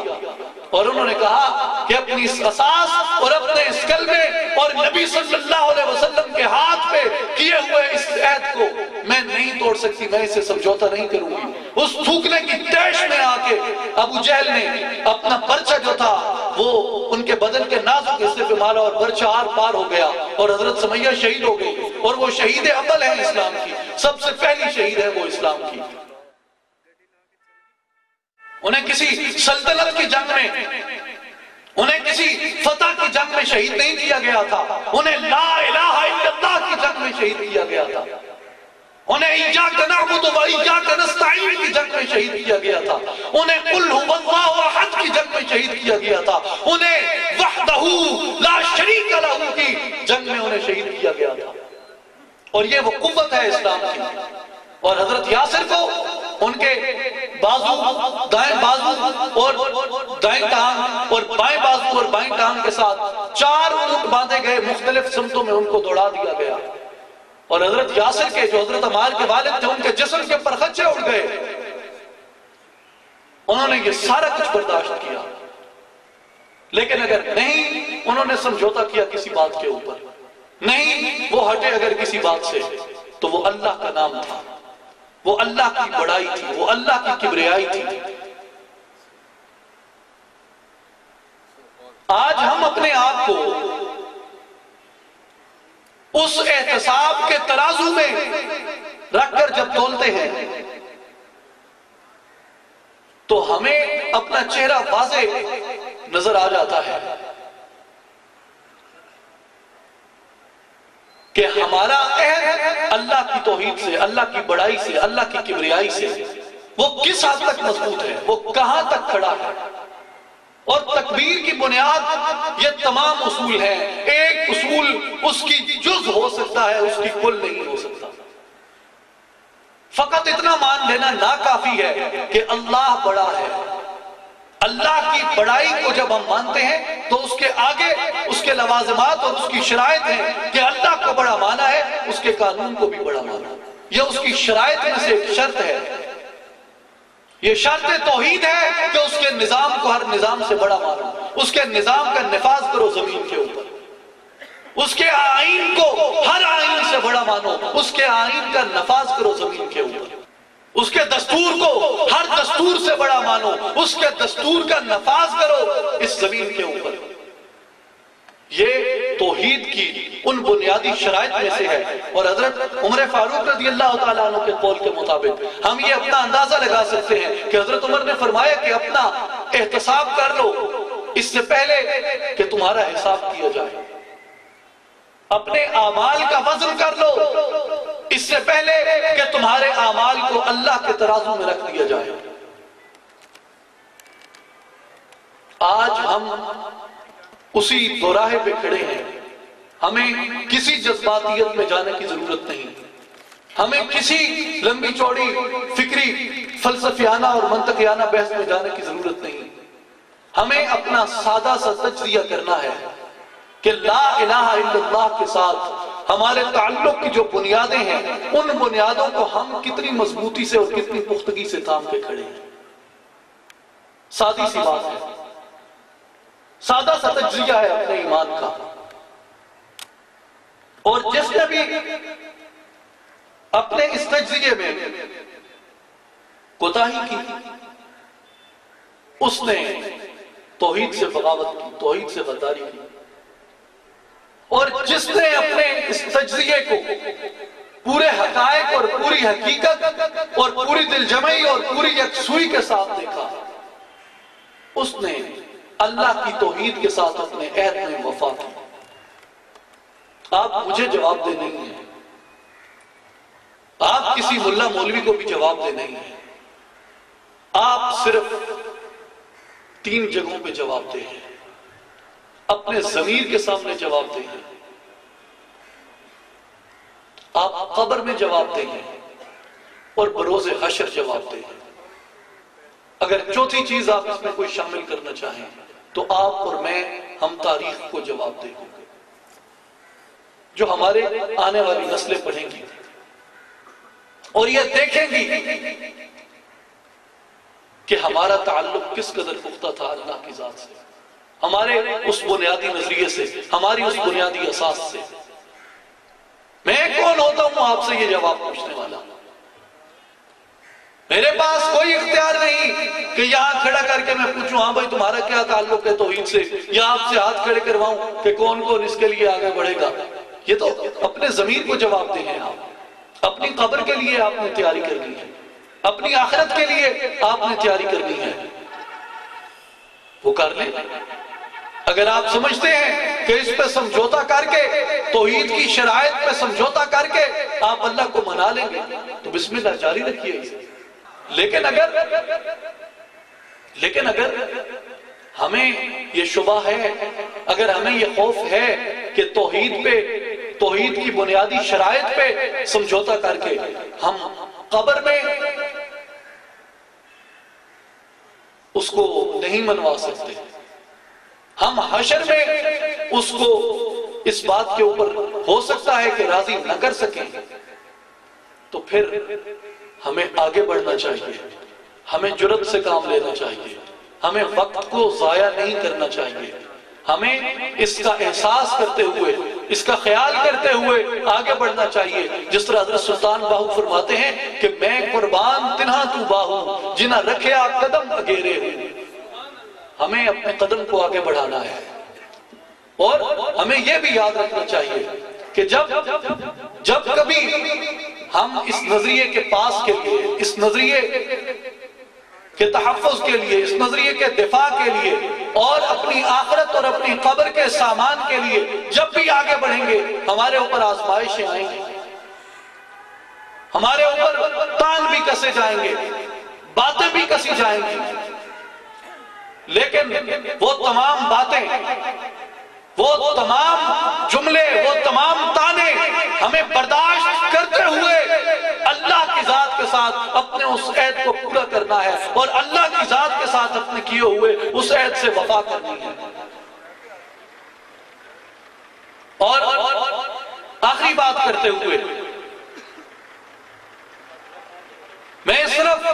اور انہوں نے کہا کہ اپنی اس اساس اور اپنے اس کلمے اور نبی صلی اللہ علیہ وسلم کے ہاتھ پہ کیے ہوئے اس عہد کو میں نہیں توڑ سکتی، میں اسے سمجھوتا نہیں کروں گی۔ اس تھوکنے کی تیش میں آ کے ابو جہل نے اپنا برچہ جو تھا وہ ان کے بدن کے نازک حصے پہ مارا اور برچہ آر پار ہو گیا اور حضرت سمیہ شہید ہو گئی، اور وہ شہید اول ہے اسلام کی، سب سے پہلی شہید ہے وہ اسلام کی۔ انہیں کسی سلطنت کی جنگ میں، انہیں کسی فتح کی جنگ میں شہید نہیں کیا گیا تھا، انہیں لا الہ الا اللہ کی جنگ میں شہید کیا گیا تھا، انہیں ایاک نعبد و ایاک نستعین کی جنگ میں شہید کیا گیا تھا، انہیں قل هو اللہ احد کی جنگ میں شہید کیا گیا تھا، انہیں وحدہ لا شریک لہ کی جنگ میں انہیں شہید کیا گیا تھا، اور یہ وہ قوت ہے اسلام کی۔ اور حضرت یاسر کو ان کے بازو، دائیں بازو اور دائیں ٹانگ اور بائیں بازو اور بائیں ٹانگ کے ساتھ 4 اونٹ باندھے گئے، مختلف سمتوں میں ان کو دوڑا دیا گیا، اور حضرت یاسر کے جو حضرت عمار کے والد تھے ان کے جسم کے پر خدشے اڑ گئے۔ انہوں نے یہ سارا کچھ برداشت کیا، لیکن اگر نہیں انہوں نے سمجھوتا کیا کسی بات کے اوپر، نہیں وہ ہٹے اگر کسی بات سے، تو وہ اللہ کا نام تھا، وہ اللہ کی بڑائی تھی، وہ اللہ کی کبریائی تھی۔ آج ہم اپنے آپ کو اس احتساب کے ترازو میں رکھ کر جب تولتے ہیں تو ہمیں اپنا چہرہ واضح نظر آ جاتا ہے کہ ہمارا عہد اللہ کی توحید سے، اللہ کی بڑائی سے، اللہ کی کبریائی سے وہ کس حد تک مضبوط ہے، وہ کہاں تک کھڑا ہے۔ اور تکبیر کی بنیاد یہ تمام اصول ہیں، ایک اصول اس کی جز ہو سکتا ہے، اس کی کل نہیں ہو سکتا۔ فقط اتنا مان لینا ناکافی ہے کہ اللہ بڑا ہے۔ اللہ کی بڑائی کو جب ہم مانتے ہیں تو اس کے آگے اس کے لوازمات اور اس کی شرائط ہیں کہ اللہ کو بڑا مانا ہے، اس کے قانون کو بھی بڑا مانا، یہ اس کی شرائط میں سے ایک شرط ہے۔ یہ شرط توحید ہے کہ اس کے نظام کو ہر نظام سے بڑا مانو، اس کے نظام کا نفاذ کرو زمین کے اوپر، اس کے آئین کو ہر آئین سے بڑا مانو، اس کے آئین کا نفاذ کرو زمین کے اوپر۔ اس کے دستور کو ہر دستور سے بڑا مانو، اس کے دستور کا نفاذ کرو اس زمین کے اوپر۔ یہ توحید کی ان بنیادی شرائط میں سے ہے۔ اور حضرت عمر فاروق رضی اللہ تعالیٰ عنہ کے قول کے مطابق ہم یہ اپنا اندازہ لگا سکتے ہیں کہ حضرت عمر نے فرمایا کہ اپنا احتساب کر لو اس سے پہلے کہ تمہارا حساب کیا جائے، اپنے اعمال کا وزن کر لو اس سے پہلے کہ تمہارے اعمال کو اللہ کے ترازو میں رکھ دیا جائے۔ آج ہم اسی دوراہے پہ کھڑے ہیں، ہمیں کسی جذباتیت میں جانے کی ضرورت نہیں، ہمیں کسی لمبی چوڑی فکری فلسفیانہ اور منطقیانہ بحث میں جانے کی ضرورت نہیں، ہمیں اپنا سادہ سا تجزیہ کرنا ہے کہ لا الہ الا اللہ کے ساتھ ہمارے تعلق کی جو بنیادیں ہیں ان بنیادوں کو ہم کتنی مضبوطی سے اور کتنی پختگی سے تھام کے کھڑے ہیں۔ سادی سی بات ہے، سادہ سا تجزیہ ہے اپنے ایمان کا۔ اور جس نے بھی اپنے اس تجزیے میں کوتاہی کی اس نے توحید سے بغاوت کی، توحید سے غداری کی۔ اور جس نے اپنے اس تجزیے کو پورے حقائق اور پوری حقیقت اور پوری دل جمعی اور پوری یکسوئی کے ساتھ دیکھا، اس نے اللہ کی توحید کے ساتھ اپنے عہد میں وفا کی۔ آپ مجھے جواب دے نہیں ہیں، آپ کسی ملا مولوی کو بھی جواب دے نہیں ہیں، آپ صرف 3 جگہوں پہ جواب دے ہیں۔ اپنے ضمیر کے سامنے جواب دیں ہیں، آپ قبر میں جواب دیں ہیں، اور بروز حشر جواب دیں ہیں۔ اگر چوتھی چیز آپ اس میں کوئی شامل کرنا چاہیں تو آپ اور میں ہم تاریخ کو جواب دیں گے، جو ہمارے آنے والی نسلیں پڑھیں گی اور یہ دیکھیں گی کہ ہمارا تعلق کس قدر پختہ تھا اللہ کی ذات سے، ہمارے اس بنیادی نظریے سے، ہماری اس بنیادی اساس سے۔ میں کون ہوتا ہوں آپ سے یہ جواب پوچھنے والا؟ میرے پاس کوئی اختیار نہیں کہ یہاں کھڑا کر کے میں پوچھوں ہاں بھائی تمہارا کیا تعلق ہے توحید سے، یا آپ سے ہاتھ کھڑے کرواؤں کہ کون کون اس کے لیے آگے بڑھے گا۔ یہ تو اپنے ضمیر کو جواب دیں ہیں آپ، اپنی قبر کے لیے آپ نے تیاری کرنی ہے، اپنی آخرت کے لیے آپ نے تیاری کرنی ہے، وہ کر لیں۔ اگر آپ سمجھتے ہیں کہ اس پہ سمجھوتا کر کے، توحید کی شرائط پہ سمجھوتا کر کے آپ اللہ کو منا لیں گے تو بسم اللہ جاری رکھیے اسے۔ لیکن اگر ہمیں یہ شبہ ہے، اگر ہمیں یہ خوف ہے کہ توحید کی بنیادی شرائط پہ سمجھوتا کر کے ہم قبر میں اس کو نہیں منوا سکتے، ہم حشر میں اس کو اس بات کے اوپر ہو سکتا ہے کہ راضی نہ کر سکیں، تو پھر ہمیں آگے بڑھنا چاہیے، ہمیں جرأت سے کام لینا چاہیے، ہمیں وقت کو ضائع نہیں کرنا چاہیے، ہمیں اس کا احساس کرتے ہوئے، اس کا خیال کرتے ہوئے آگے بڑھنا چاہیے۔ جس طرح حضرت سلطان باہو فرماتے ہیں کہ میں قربان تنہا تو باہو جنہ رکھیا قدم اگیرے ہوں۔ ہمیں اپنے قدم کو آگے بڑھانا ہے، اور ہمیں یہ بھی یاد رکھنا چاہیے کہ جب کبھی ہم اس نظریے کے پاس کے لیے، اس نظریے کے تحفظ کے لیے، اس نظریے کے دفاع کے لیے اور اپنی آخرت اور اپنی قبر کے سامان کے لیے جب بھی آگے بڑھیں گے، ہمارے اوپر آزمائشیں آئیں گی، ہمارے اوپر تان بھی کسے جائیں گے، باتیں بھی کسی جائیں گی، لیکن وہ تمام باتیں، وہ تمام جملے، وہ تمام تانے ہمیں برداشت کرتے ہوئے اللہ کی ذات کے ساتھ اپنے اس عہد کو پورا کرنا ہے، اور اللہ کی ذات کے ساتھ اپنے کیے ہوئے اس عہد سے وفا کرنی ہے۔ اور آخری بات کرتے ہوئے میں صرف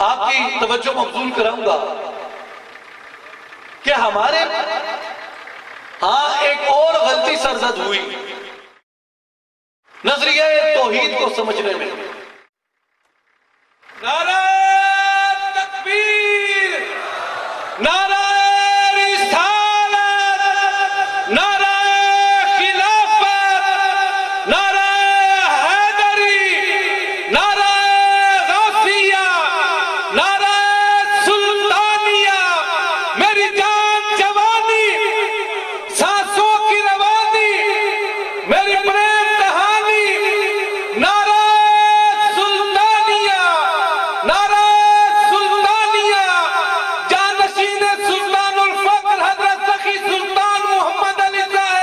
آپ کی توجہ مبذول کراؤں گا کہ ہمارے ہاں ایک اور غلطی سرزد ہوئی نظریہ توحید کو سمجھنے میں۔ نعرہ تکبیر، نعرہ رسالت، نعرہ خلافت، نعرہ حیدری، نعرہ غوثیہ، نعرہ سلطانیہ، میری جان جوانی، سانسوں کی روانی، میری پریم کہانی، نعرہ سلطانیہ، نعرہ سلطانیہ، جانشین سلطان الفقر حضرت سخی سلطان محمد علی صاحب۔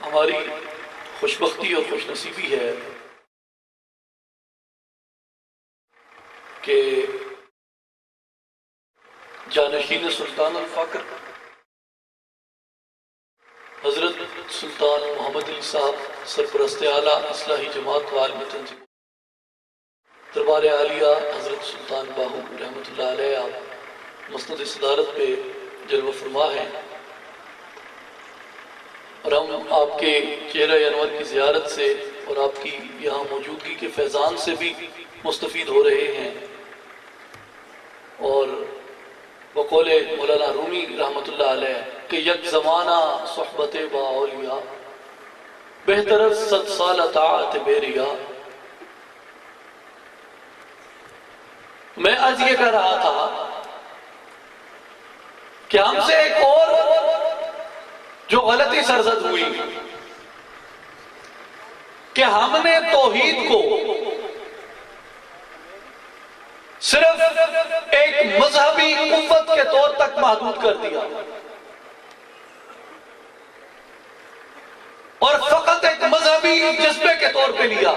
ہماری خوش بختی اور خوش نصیبی ہے کہ جانشین سلطان الفقر حضرت سلطان محمد علی صاحب سرپرست اعلیٰ اصلاحی جماعت و عالمی تنظیم دربار عالیہ حضرت سلطان باہو رحمۃ اللہ علیہ مسند صدارت پہ جلوہ فرما ہیں، اور ہم آپ کے چہرہ انور کی زیارت سے اور آپ کی یہاں موجودگی کے فیضان سے بھی مستفید ہو رہے ہیں۔ اور بقول مولانا رومی رحمۃ اللہ علیہ کہ یک زمانہ صحبت با اولیاء بہتر از 100 سال طاعت بیریا۔ میں آج یہ کہہ رہا تھا کہ ہم سے ایک اور جو غلطی سرزد ہوئی کہ ہم نے توحید کو صرف ایک مذہبی قوت کے طور تک محدود کر دیا اور فقط ایک مذہبی جذبے کے طور پہ لیا،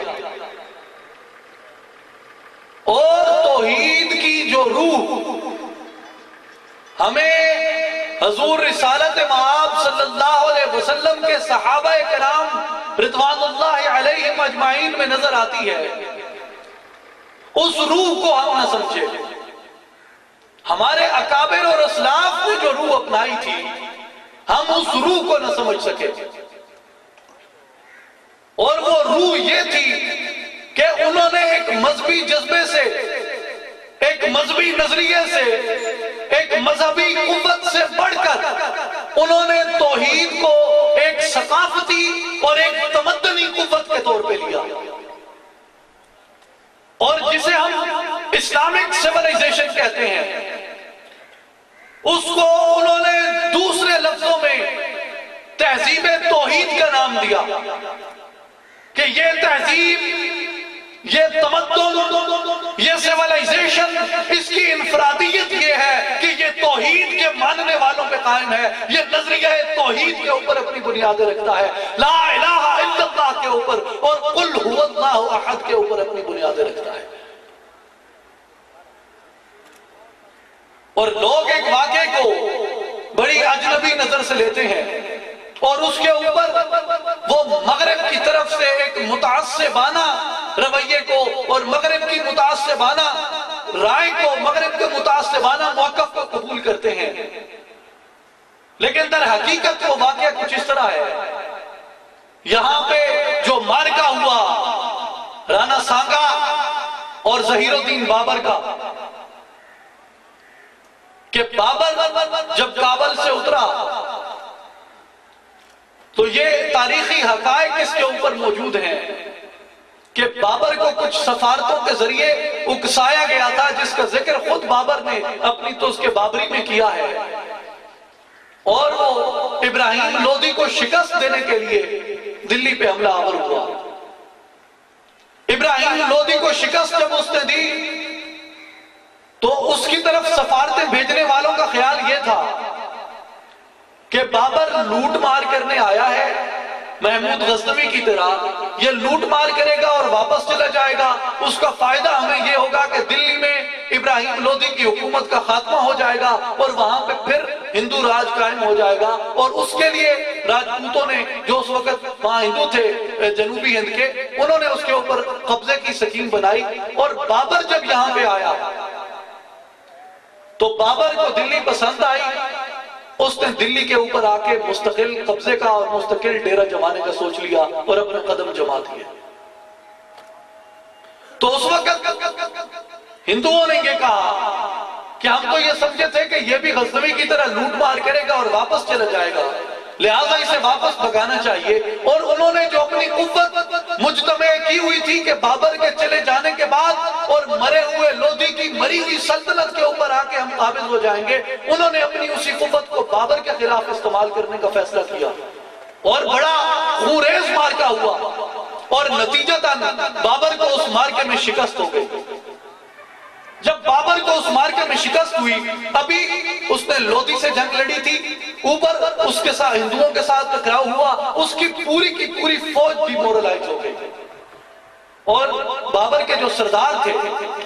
اور توحید کی جو روح ہمیں حضور رسالت مآب صلی اللہ علیہ وسلم کے صحابہ کرام رضوان اللہ علیہم اجمعین میں نظر آتی ہے، اس روح کو ہم نہ سمجھے۔ ہمارے اکابر اور اسلاف نے جو روح اپنائی تھی ہم اس روح کو نہ سمجھ سکے، اور وہ روح یہ تھی کہ انہوں نے ایک مذہبی جذبے سے، ایک مذہبی نظریے سے، ایک مذہبی قوت سے بڑھ کر انہوں نے توحید کو ایک ثقافتی اور ایک تمدنی قوت کے طور پہ لیا، اور جسے ہم اسلامک سیولائزیشن کہتے ہیں، اس کو انہوں نے دوسرے لفظوں میں تہذیب توحید کا نام دیا کہ یہ تہذیب، یہ تمدن، یہ سیولائزیشن، اس کی انفرادیت یہ ہے کہ یہ توحید کے ماننے والوں پہ قائم ہے، یہ نظریہ توحید کے اوپر اپنی بنیادیں رکھتا ہے، لا الہ الا اللہ کے اوپر اور قل هو اللہ احد کے اوپر اپنی بنیادیں رکھتا ہے۔ اور لوگ ایک واقعے کو بڑی اجنبی نظر سے لیتے ہیں اور اس کے اوپر وہ مغرب کی طرف سے ایک متعصبانہ رویے کو اور مغرب کی متعصبانہ رائے کو، مغرب کے متعصبانہ موقف کو قبول کرتے ہیں، لیکن در حقیقت وہ واقعہ کچھ اس طرح ہے۔ یہاں پہ جو مارکہ ہوا رانا سانگا اور ظہیر الدین بابر کا، کہ بابر جب کابل سے اترا تو یہ تاریخی حقائق اس کے اوپر موجود ہیں کہ بابر کو کچھ سفارتوں کے ذریعے اکسایا گیا تھا، جس کا ذکر خود بابر نے اپنی تو اس کے بابری میں کیا ہے، اور وہ ابراہیم لودھی کو شکست دینے کے لیے دلی پہ حملہ آور ہوا۔ ابراہیم لودھی کو شکست جب اس نے دی تو اس کی طرف سفارتیں بھیجنے والوں کا خیال یہ تھا کہ بابر لوٹ مار کرنے آیا ہے محمود غزنوی کی طرح یہ لوٹ مار کرے گا اور واپس چلا جائے گا، اس کا فائدہ ہمیں یہ ہوگا کہ دلی میں ابراہیم لودھی کی حکومت کا خاتمہ ہو جائے گا اور وہاں پہ پھر ہندو راج قائم ہو جائے گا، اور اس کے لیے راجپوتوں نے جو اس وقت وہاں ہندو تھے جنوبی ہند کے، انہوں نے اس کے اوپر قبضے کی سکیم بنائی۔ اور بابر جب یہاں پہ آیا تو بابر کو دلی پسند آئی، اس نے دلی کے اوپر آ کے مستقل قبضے کا اور مستقل ڈیرہ جمانے کا سوچ لیا اور اپنے قدم جما دیے۔ تو اس وقت ہندوؤں نے یہ کہا کہ ہم تو یہ سمجھے تھے کہ یہ بھی غزنوی کی طرح لوٹ مار کرے گا اور واپس چلا جائے گا، لہٰذا اسے واپس بھگانا چاہیے۔ اور انہوں نے جو اپنی قوت مجتمع کی ہوئی تھی کہ بابر کے چلے جانے کے بعد اور مرے ہوئے لودھی کی مری ہوئی سلطنت کے اوپر آ کے ہم قابض ہو جائیں گے، انہوں نے اپنی اسی قوت کو بابر کے خلاف استعمال کرنے کا فیصلہ کیا اور بڑا خونریز مارکہ ہوا، اور نتیجتاً بابر کو اس مارکے میں شکست ہو گئی۔ جب بابر کو اس مارکے میں شکست ہوئی، ابھی اس نے لودھی سے جنگ لڑی تھی، اوپر اس کے ساتھ ہندوؤں کے ساتھ ٹکراؤ ہوا، اس کی پوری فوج ڈی مورلائز ہو گئی، اور بابر کے جو سردار تھے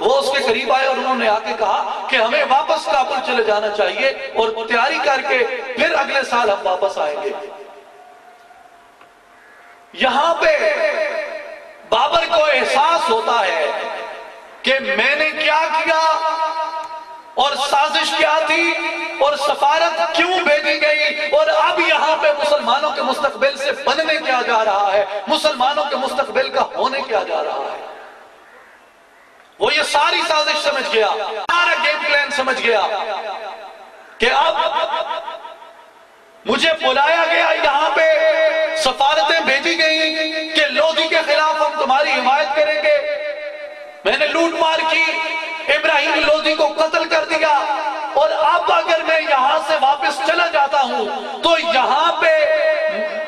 وہ اس کے قریب آئے اور انہوں نے آ کے کہا کہ ہمیں واپس کابل چلے جانا چاہیے اور تیاری کر کے پھر اگلے سال ہم واپس آئیں گے۔ یہاں پہ بابر کو احساس ہوتا ہے کہ میں نے کیا کیا اور سازش کیا تھی اور سفارت کیوں بھیجی گئی، اور اب یہاں پہ مسلمانوں کے مستقبل سے بننے کیا جا رہا ہے، مسلمانوں کے مستقبل کا ہونے کیا جا رہا ہے۔ وہ یہ ساری سازش سمجھ گیا، سارا گیم پلان سمجھ گیا کہ اب مجھے بلایا گیا، یہاں پہ سفارتیں بھیجی گئی کہ لودھی کے خلاف ہم تمہاری حمایت کریں گے، میں نے لوٹ مار کی، ابراہیم لودھی کو قتل کر دیا، اور اب اگر میں یہاں سے واپس چلا جاتا ہوں تو یہاں پہ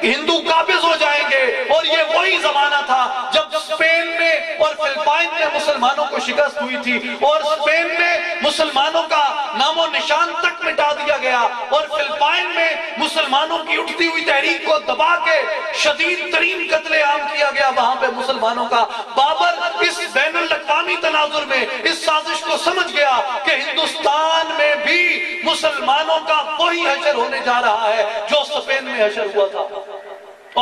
ہندو قابض ہو جائیں گے، اور یہ وہی زمانہ تھا جب اسپین میں اور فلپائن میں مسلمانوں کو شکست ہوئی تھی، اور اسپین میں مسلمانوں کا نام و نشان تک مٹا دیا گیا، اور فلپائن میں مسلمانوں کی اٹھتی ہوئی تحریک کو دبا کے شدید ترین قتل عام کیا گیا وہاں پہ مسلمانوں کا۔ بابر اس بین الاقوامی تناظر میں اس سازش کو سمجھ گیا کہ ہندوستان میں بھی مسلمانوں کا وہی حشر ہونے جا رہا ہے جو اسپین میں حشر ہوا تھا،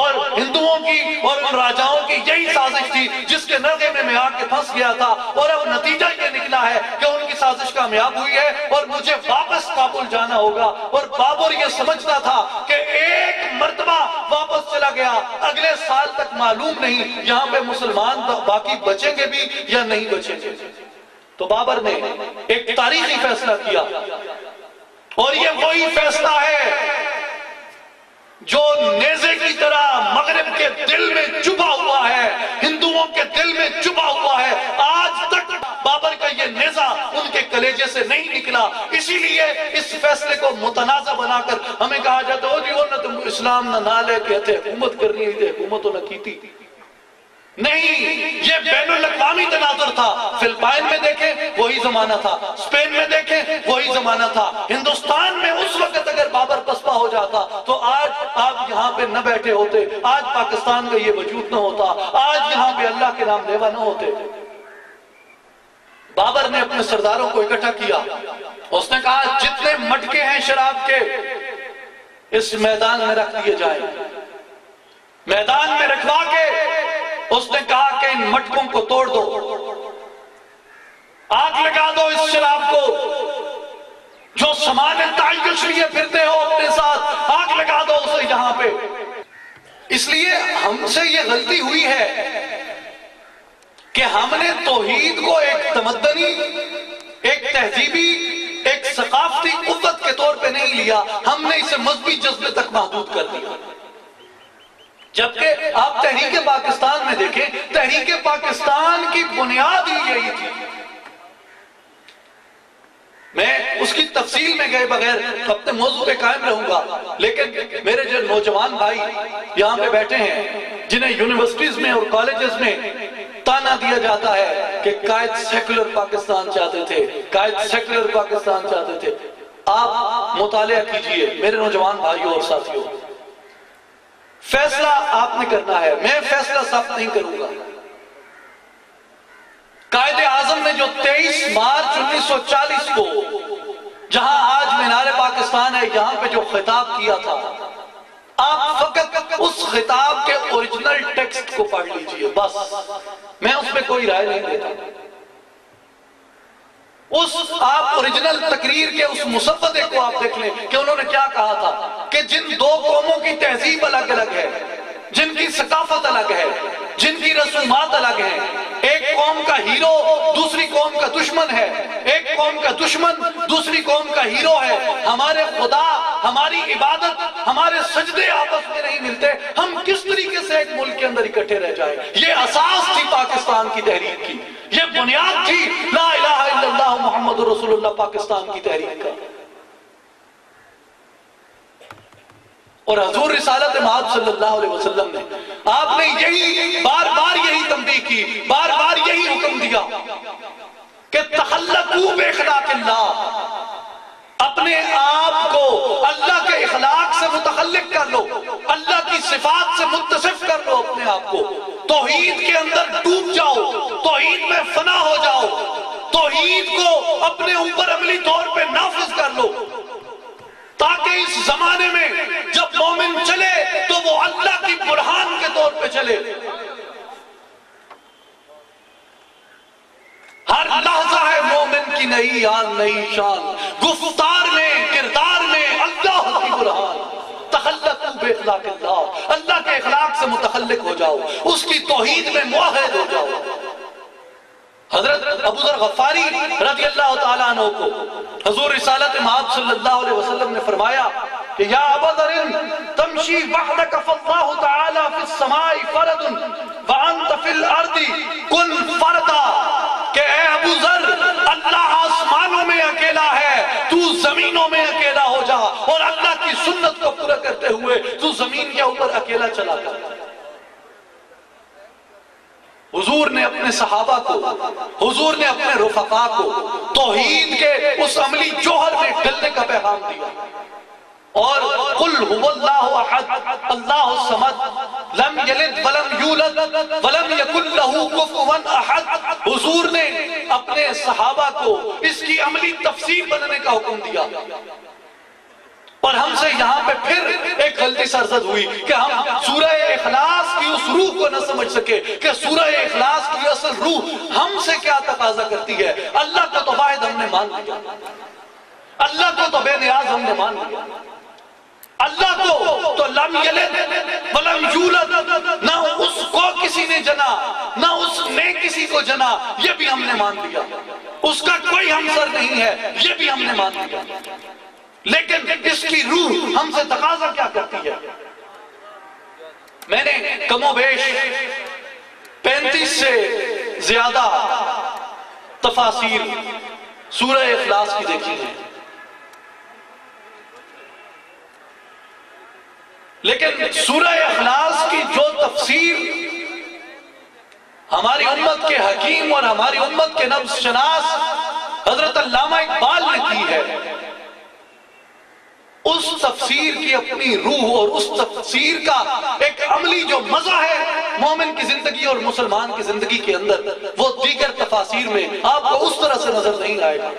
اور ہندوؤں کی اور ان راجاؤں کی یہی سازش تھی جس کے نرغے میں آ کے پھنس گیا تھا، اور اب نتیجہ یہ نکلا ہے کہ ان کی سازش کامیاب ہوئی ہے اور مجھے واپس کابل جانا ہوگا۔ اور بابر یہ سمجھتا تھا کہ ایک مرتبہ واپس چلا گیا، اگلے سال تک معلوم نہیں یہاں پہ مسلمان باقی بچیں گے بھی یا نہیں بچیں گے۔ تو بابر نے ایک تاریخی فیصلہ کیا، اور یہ وہی فیصلہ ہے جو نیزے کی طرح مغرب کے دل میں چبھا ہوا ہے، ہندوؤں کے دل میں چبھا ہوا ہے۔ آج تک بابر کا یہ نیزہ ان کے کلیجے سے نہیں نکلا، اسی لیے اس فیصلے کو متنازع بنا کر ہمیں کہا جاتا ہو جی وہ نہ تم اسلام نہ نالے کہتے حکومت کرنی ہے، حکومتوں نہ کی تھی۔ نہیں، یہ بین الاقوامی تناظر تھا۔ فلپائن میں دیکھیں وہی زمانہ تھا، اسپین میں دیکھیں وہی زمانہ تھا۔ ہندوستان میں اس وقت اگر بابر پسپا ہو جاتا تو آج آپ یہاں پہ نہ بیٹھے ہوتے، آج پاکستان کا یہ وجود نہ ہوتا، آج یہاں پہ اللہ کے نام لیوا نہ ہوتے۔ بابر نے اپنے سرداروں کو اکٹھا کیا، اس نے کہا جتنے مٹکے ہیں شراب کے اس میدان میں رکھ دیے جائیں۔ میدان میں رکھوا کے اس نے کہا کہ ان مٹکوں کو توڑ دو، آگ لگا دو اس شراب کو، جو سامان تعیش لیے پھرتے ہو اپنے ساتھ، آگ لگا دو اسے یہاں پہ۔ اس لیے ہم سے یہ غلطی ہوئی ہے کہ ہم نے توحید کو ایک تمدنی، ایک تہذیبی، ایک ثقافتی قوت کے طور پہ نہیں لیا، ہم نے اسے مذہبی جذبے تک محدود کر دیا۔ جبکہ آپ تحریک پاکستان میں دیکھیں، تحریک پاکستان کی بنیاد ہی یہی تھی۔ میں اس کی تفصیل میں گئے بغیر اپنے موضوع پہ قائم رہوں گا، لیکن میرے جو نوجوان بھائی یہاں پہ بیٹھے ہیں جنہیں یونیورسٹیز میں اور کالجز میں تانا دیا جاتا ہے کہ قائد سیکولر پاکستان چاہتے تھے، قائد سیکولر پاکستان چاہتے تھے، آپ مطالعہ کیجئے میرے نوجوان بھائیوں اور ساتھیوں۔ فیصلہ آپ نے کرنا ہے، میں فیصلہ ثابت نہیں کروں گا۔ قائد اعظم نے جو 23 مارچ 1940 کو جہاں آج مینار پاکستان ہے یہاں پہ جو خطاب کیا تھا، آپ فقط اس خطاب کے اوریجنل ٹیکسٹ کو پڑھ لیجئے، بس میں اس میں کوئی رائے نہیں دیتا۔ آپ اوریجنل تقریر کے اس مسودے کو آپ دیکھ لیں کہ انہوں نے کیا کہا تھا کہ جن دو قوموں کی تہذیب الگ الگ ہے، جن کی ثقافت الگ ہے، جن کی رسومات الگ ہیں، ایک قوم کا ہیرو دوسری قوم کا دشمن ہے، ایک قوم کا دشمن دوسری قوم کا ہیرو ہے، ہمارے خدا، ہماری عبادت، ہمارے سجدے آپس میں نہیں ملتے، ہم کس طریقے سے ایک ملک کے اندر اکٹھے رہ جائیں۔ یہ اساس تھی پاکستان کی تحریک کی، یہ بنیاد تھی لا الہ الا اللہ محمد رسول اللہ پاکستان کی تحریک کا۔ اور حضور رسالت مآب صلی اللہ علیہ وسلم نے آپ نے یہی بار بار یہی تنبیہ کی، بار بار یہی حکم دیا کہ تخلقوا باخلاق اللہ، اپنے آپ کو اللہ کے اخلاق سے متخلق کر لو، اللہ کی صفات سے متصف کر لو اپنے آپ کو، توحید کے اندر ڈوب جاؤ، توحید میں فنا ہو جاؤ، توحید کو اپنے اوپر عملی طور پہ نافذ کر لو، تاکہ اس زمانے میں جب مومن چلے تو وہ اللہ کی برہان کے طور پہ چلے۔ ہر لحظہ ہے مومن کی نئی آن نئی شان، گفتار میں کردار میں اللہ کی برہان۔ تخلقوا باخلاق اللہ، اللہ کے اخلاق سے متخلق ہو جاؤ، اس کی توحید میں موحد ہو جاؤ۔ حضرت ابو ذر غفاری رضی اللہ تعالیٰ عنہ کو حضور رسالت مآب صلی اللہ علیہ وسلم نے فرمایا کہ یا ابا ذر تمشی وحدک فاللہ تعالیٰ فی السماء فرد وانت فی الارض کن فردا، کہ اے ابو ذر اللہ آسمانوں میں اکیلا ہے، تو زمینوں میں اکیلا ہو جا، اور اللہ کی سنت کو پورا کرتے ہوئے تو زمین کے اوپر اکیلا چلا کر۔ حضور نے اپنے صحابہ کو، حضور نے اپنے رفقا کو توحید کے اس عملی جوہر میں ڈلنے کا پیغام دیا، اور قل هو اللہ احد اللہ الصمد لم یلد ولم یولد ولم یکن له کفوا احد۔ حضور نے اپنے صحابہ کو اس کی عملی تفسیر بنانے کا حکم دیا، اور ہم سے یہاں پہ پھر ایک غلطی سرزد ہوئی کہ ہم سورہ اخلاص کی اس روح کو نہ سمجھ سکے کہ سورہ اخلاص کی اصل روح ہم سے کیا تقاضا کرتی ہے۔ اللہ کو تو واحد ہم نے مان لیا، اللہ کو تو بے نیاز ہم نے مان لیا، اللہ کو تو لم یلد ولم یولد، نہ اس کو کسی نے جنا نہ اس نے کسی کو جنا، یہ بھی ہم نے مان لیا، اس کا کوئی ہمسر نہیں ہے، یہ بھی ہم نے مان لیا، لیکن اس کی روح ہم سے تقاضا کیا کرتی ہے؟ میں نے کم و بیش 35 سے زیادہ تفاسیر سورہ اخلاص کی دیکھی ہیں، لیکن سورہ اخلاص کی جو تفسیر ہماری امت کے حکیم اور ہماری امت کے نبض شناس حضرت علامہ اقبال نے کی ہے، اس تفسیر کی اپنی روح اور اس تفسیر کا ایک عملی جو مزہ ہے مومن کی زندگی اور مسلمان کی زندگی کے اندر، وہ دیگر تفاسیر میں آپ کو اس طرح سے نظر نہیں آئے گا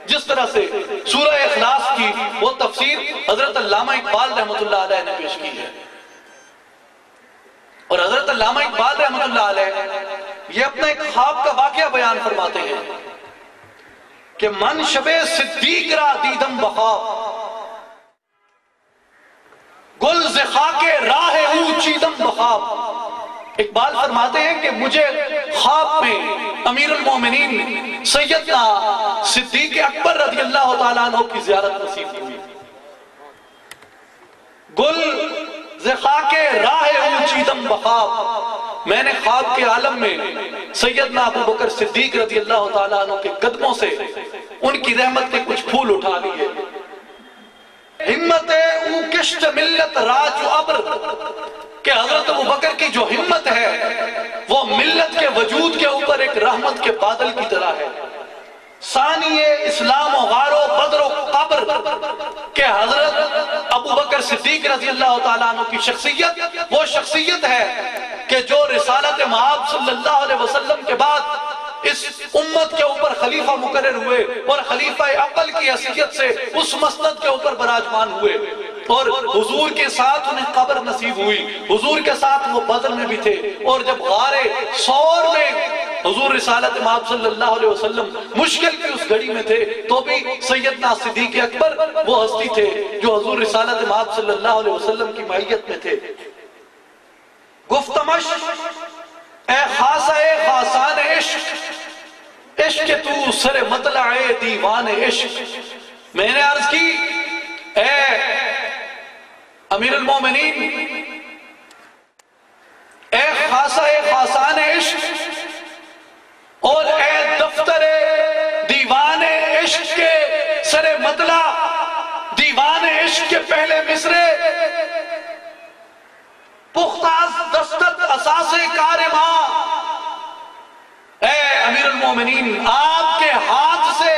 جس طرح سے سورہ اخلاص کی وہ تفسیر حضرت علامہ اقبال رحمۃ اللہ علیہ نے پیش کی ہے۔ اور حضرت علامہ اقبال رحمۃ اللہ علیہ یہ اپنا ایک خواب کا واقعہ بیان فرماتے ہیں کہ من شب صدیق را دیدم بخواب، گل ز خاک راہ او چیدم بخواب۔ اقبال فرماتے ہیں کہ مجھے خواب میں امیر المومنین سیدنا صدیق اکبر رضی اللہ تعالیٰ عنہ کی زیارت نصیب ہوئی۔ گل ز خاک راہ او چیدم بخواب، میں نے خواب کے عالم میں سیدنا ابو بکر صدیق رضی اللہ تعالیٰ عنہ کے قدموں سے ان کی رحمت کے کچھ پھول اٹھا لیے۔ ہمت او کشت ملت راج و ابر، کہ حضرت ابو بکر کی جو ہمت ہے وہ ملت کے وجود کے اوپر ایک رحمت کے بادل کی طرح ہے۔ ثانی اسلام و غار و بدر و قبر، کہ حضرت ابو بکر بکر صدیق رضی اللہ تعالیٰ عنہ کی شخصیت وہ شخصیت ہے کہ جو رسالت مآب صلی اللہ علیہ وسلم کے بعد اس امت کے اوپر خلیفہ مقرر ہوئے اور خلیفہ عقل کی حیثیت سے اس مسند کے اوپر براجمان ہوئے، اور حضور کے ساتھ انہیں قبر نصیب ہوئی، حضور کے ساتھ وہ بدر میں بھی تھے، اور جب غار ثور میں حضور رسالت مآب صلی اللہ علیہ وسلم مشکل کی اس گھڑی میں تھے تو بھی سیدنا صدیق اکبر وہ ہستی تھے جو حضور رسالت مآب صلی اللہ علیہ وسلم کی معیت میں تھے۔ گفتمش اے خاصہ خاصان عشق، عشق تو سر مطلع دیوان عشق۔ میں نے عرض کی اے امیر المومنین، اے خاصہ خاصان عشق اور اے دفتر دیوان عشق کے سر مطلع، دیوان عشق کے پہلے مصرے، پختہ دستت اساس کار ماں، اے امیر المومنین آپ کے ہاتھ سے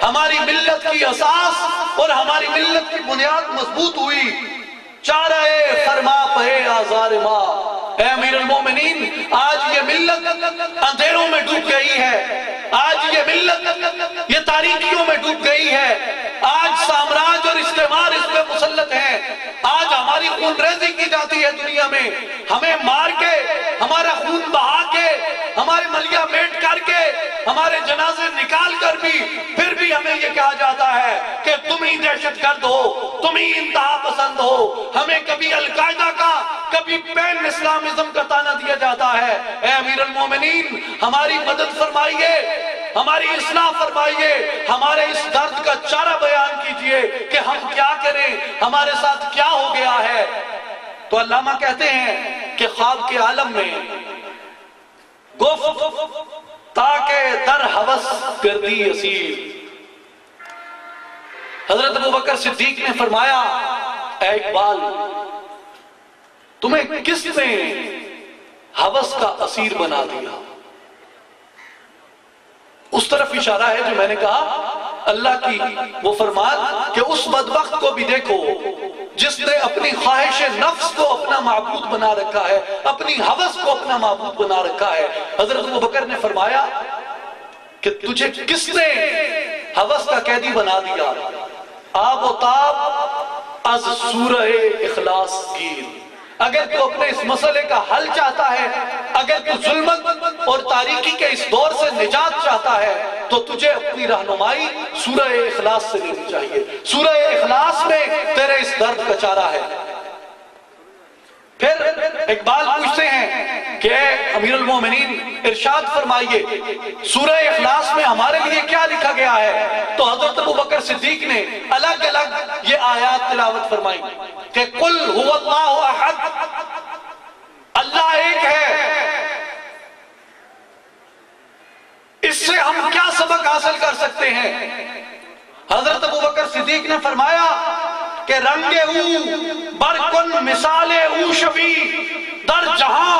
ہماری ملت کی اساس اور ہماری ملت کی بنیاد مضبوط ہوئی، چارہ فرما پہے آزار ماں۔ اے امیر المومنین آج یہ ملت اندھیروں میں ڈوب گئی ہے، آج یہ ملت یہ تاریکیوں میں ڈوب گئی ہے، آج سامراج اور استعمار اس میں مسلط ہیں، آج ہماری خون ریزی کی جاتی ہے دنیا میں، ہمیں مار کے ہمارا خون بہا کے ہمارے ملیہ میٹ کر کے ہمارے جنازے نکال کر بھی پھر بھی ہمیں یہ کہا جاتا ہے کہ تم ہی دہشت گرد ہو، تم ہی انتہا پسند ہو، ہمیں کبھی القاعدہ کا کبھی پین اسلامزم کا طعنہ دیا جاتا ہے۔ اے امیر المومنین ہماری مدد فرمائیے، ہماری اصلاح فرمائیے، ہمارے اس درد کا چارہ بیان کیجئے کہ ہم کیا کریں، ہمارے ساتھ کیا ہو گیا ہے۔ تو علامہ کہتے ہیں کہ خواب کے عالم میں گفت تاکہ در حوث گردی اسیر۔ حضرت ابوبکر صدیق نے فرمایا اے اقبال تمہیں کس نے حوث کا اسیر بنا دیا؟ اس طرف اشارہ ہے جو میں نے کہا اللہ کی وہ فرمان کہ اس بدبخت کو بھی دیکھو جس نے اپنی خواہش نفس کو اپنا معبود بنا رکھا ہے، اپنی حوث کو اپنا معبود بنا رکھا ہے۔ حضرت ابوبکر نے فرمایا کہ تجھے کس نے حوث کا قیدی بنا دیا؟ آب و تاب از سورہ اخلاص گیر۔ اگر تو اپنے اس مسئلے کا حل چاہتا ہے، اگر تو ظلمت اور تاریکی کے اس دور سے نجات چاہتا ہے تو تجھے اپنی رہنمائی سورہ اخلاص سے لینی چاہیے۔ سورہ اخلاص میں تیرے اس درد کا چارہ ہے۔ پھر اقبال پوچھتے ہیں کہ اے امیر المومنین ارشاد فرمائیے سورہ اخلاص میں ہمارے لیے کیا لکھا گیا ہے؟ تو حضرت ابوبکر صدیق نے الگ الگ یہ آیات تلاوت فرمائی کہ قل هو اللہ احد، اللہ ایک ہے۔ اس سے ہم کیا سبق حاصل کر سکتے ہیں؟ حضرت ابوبکر صدیق نے فرمایا کہ رنگے او برکن مثال او شبی در جہاں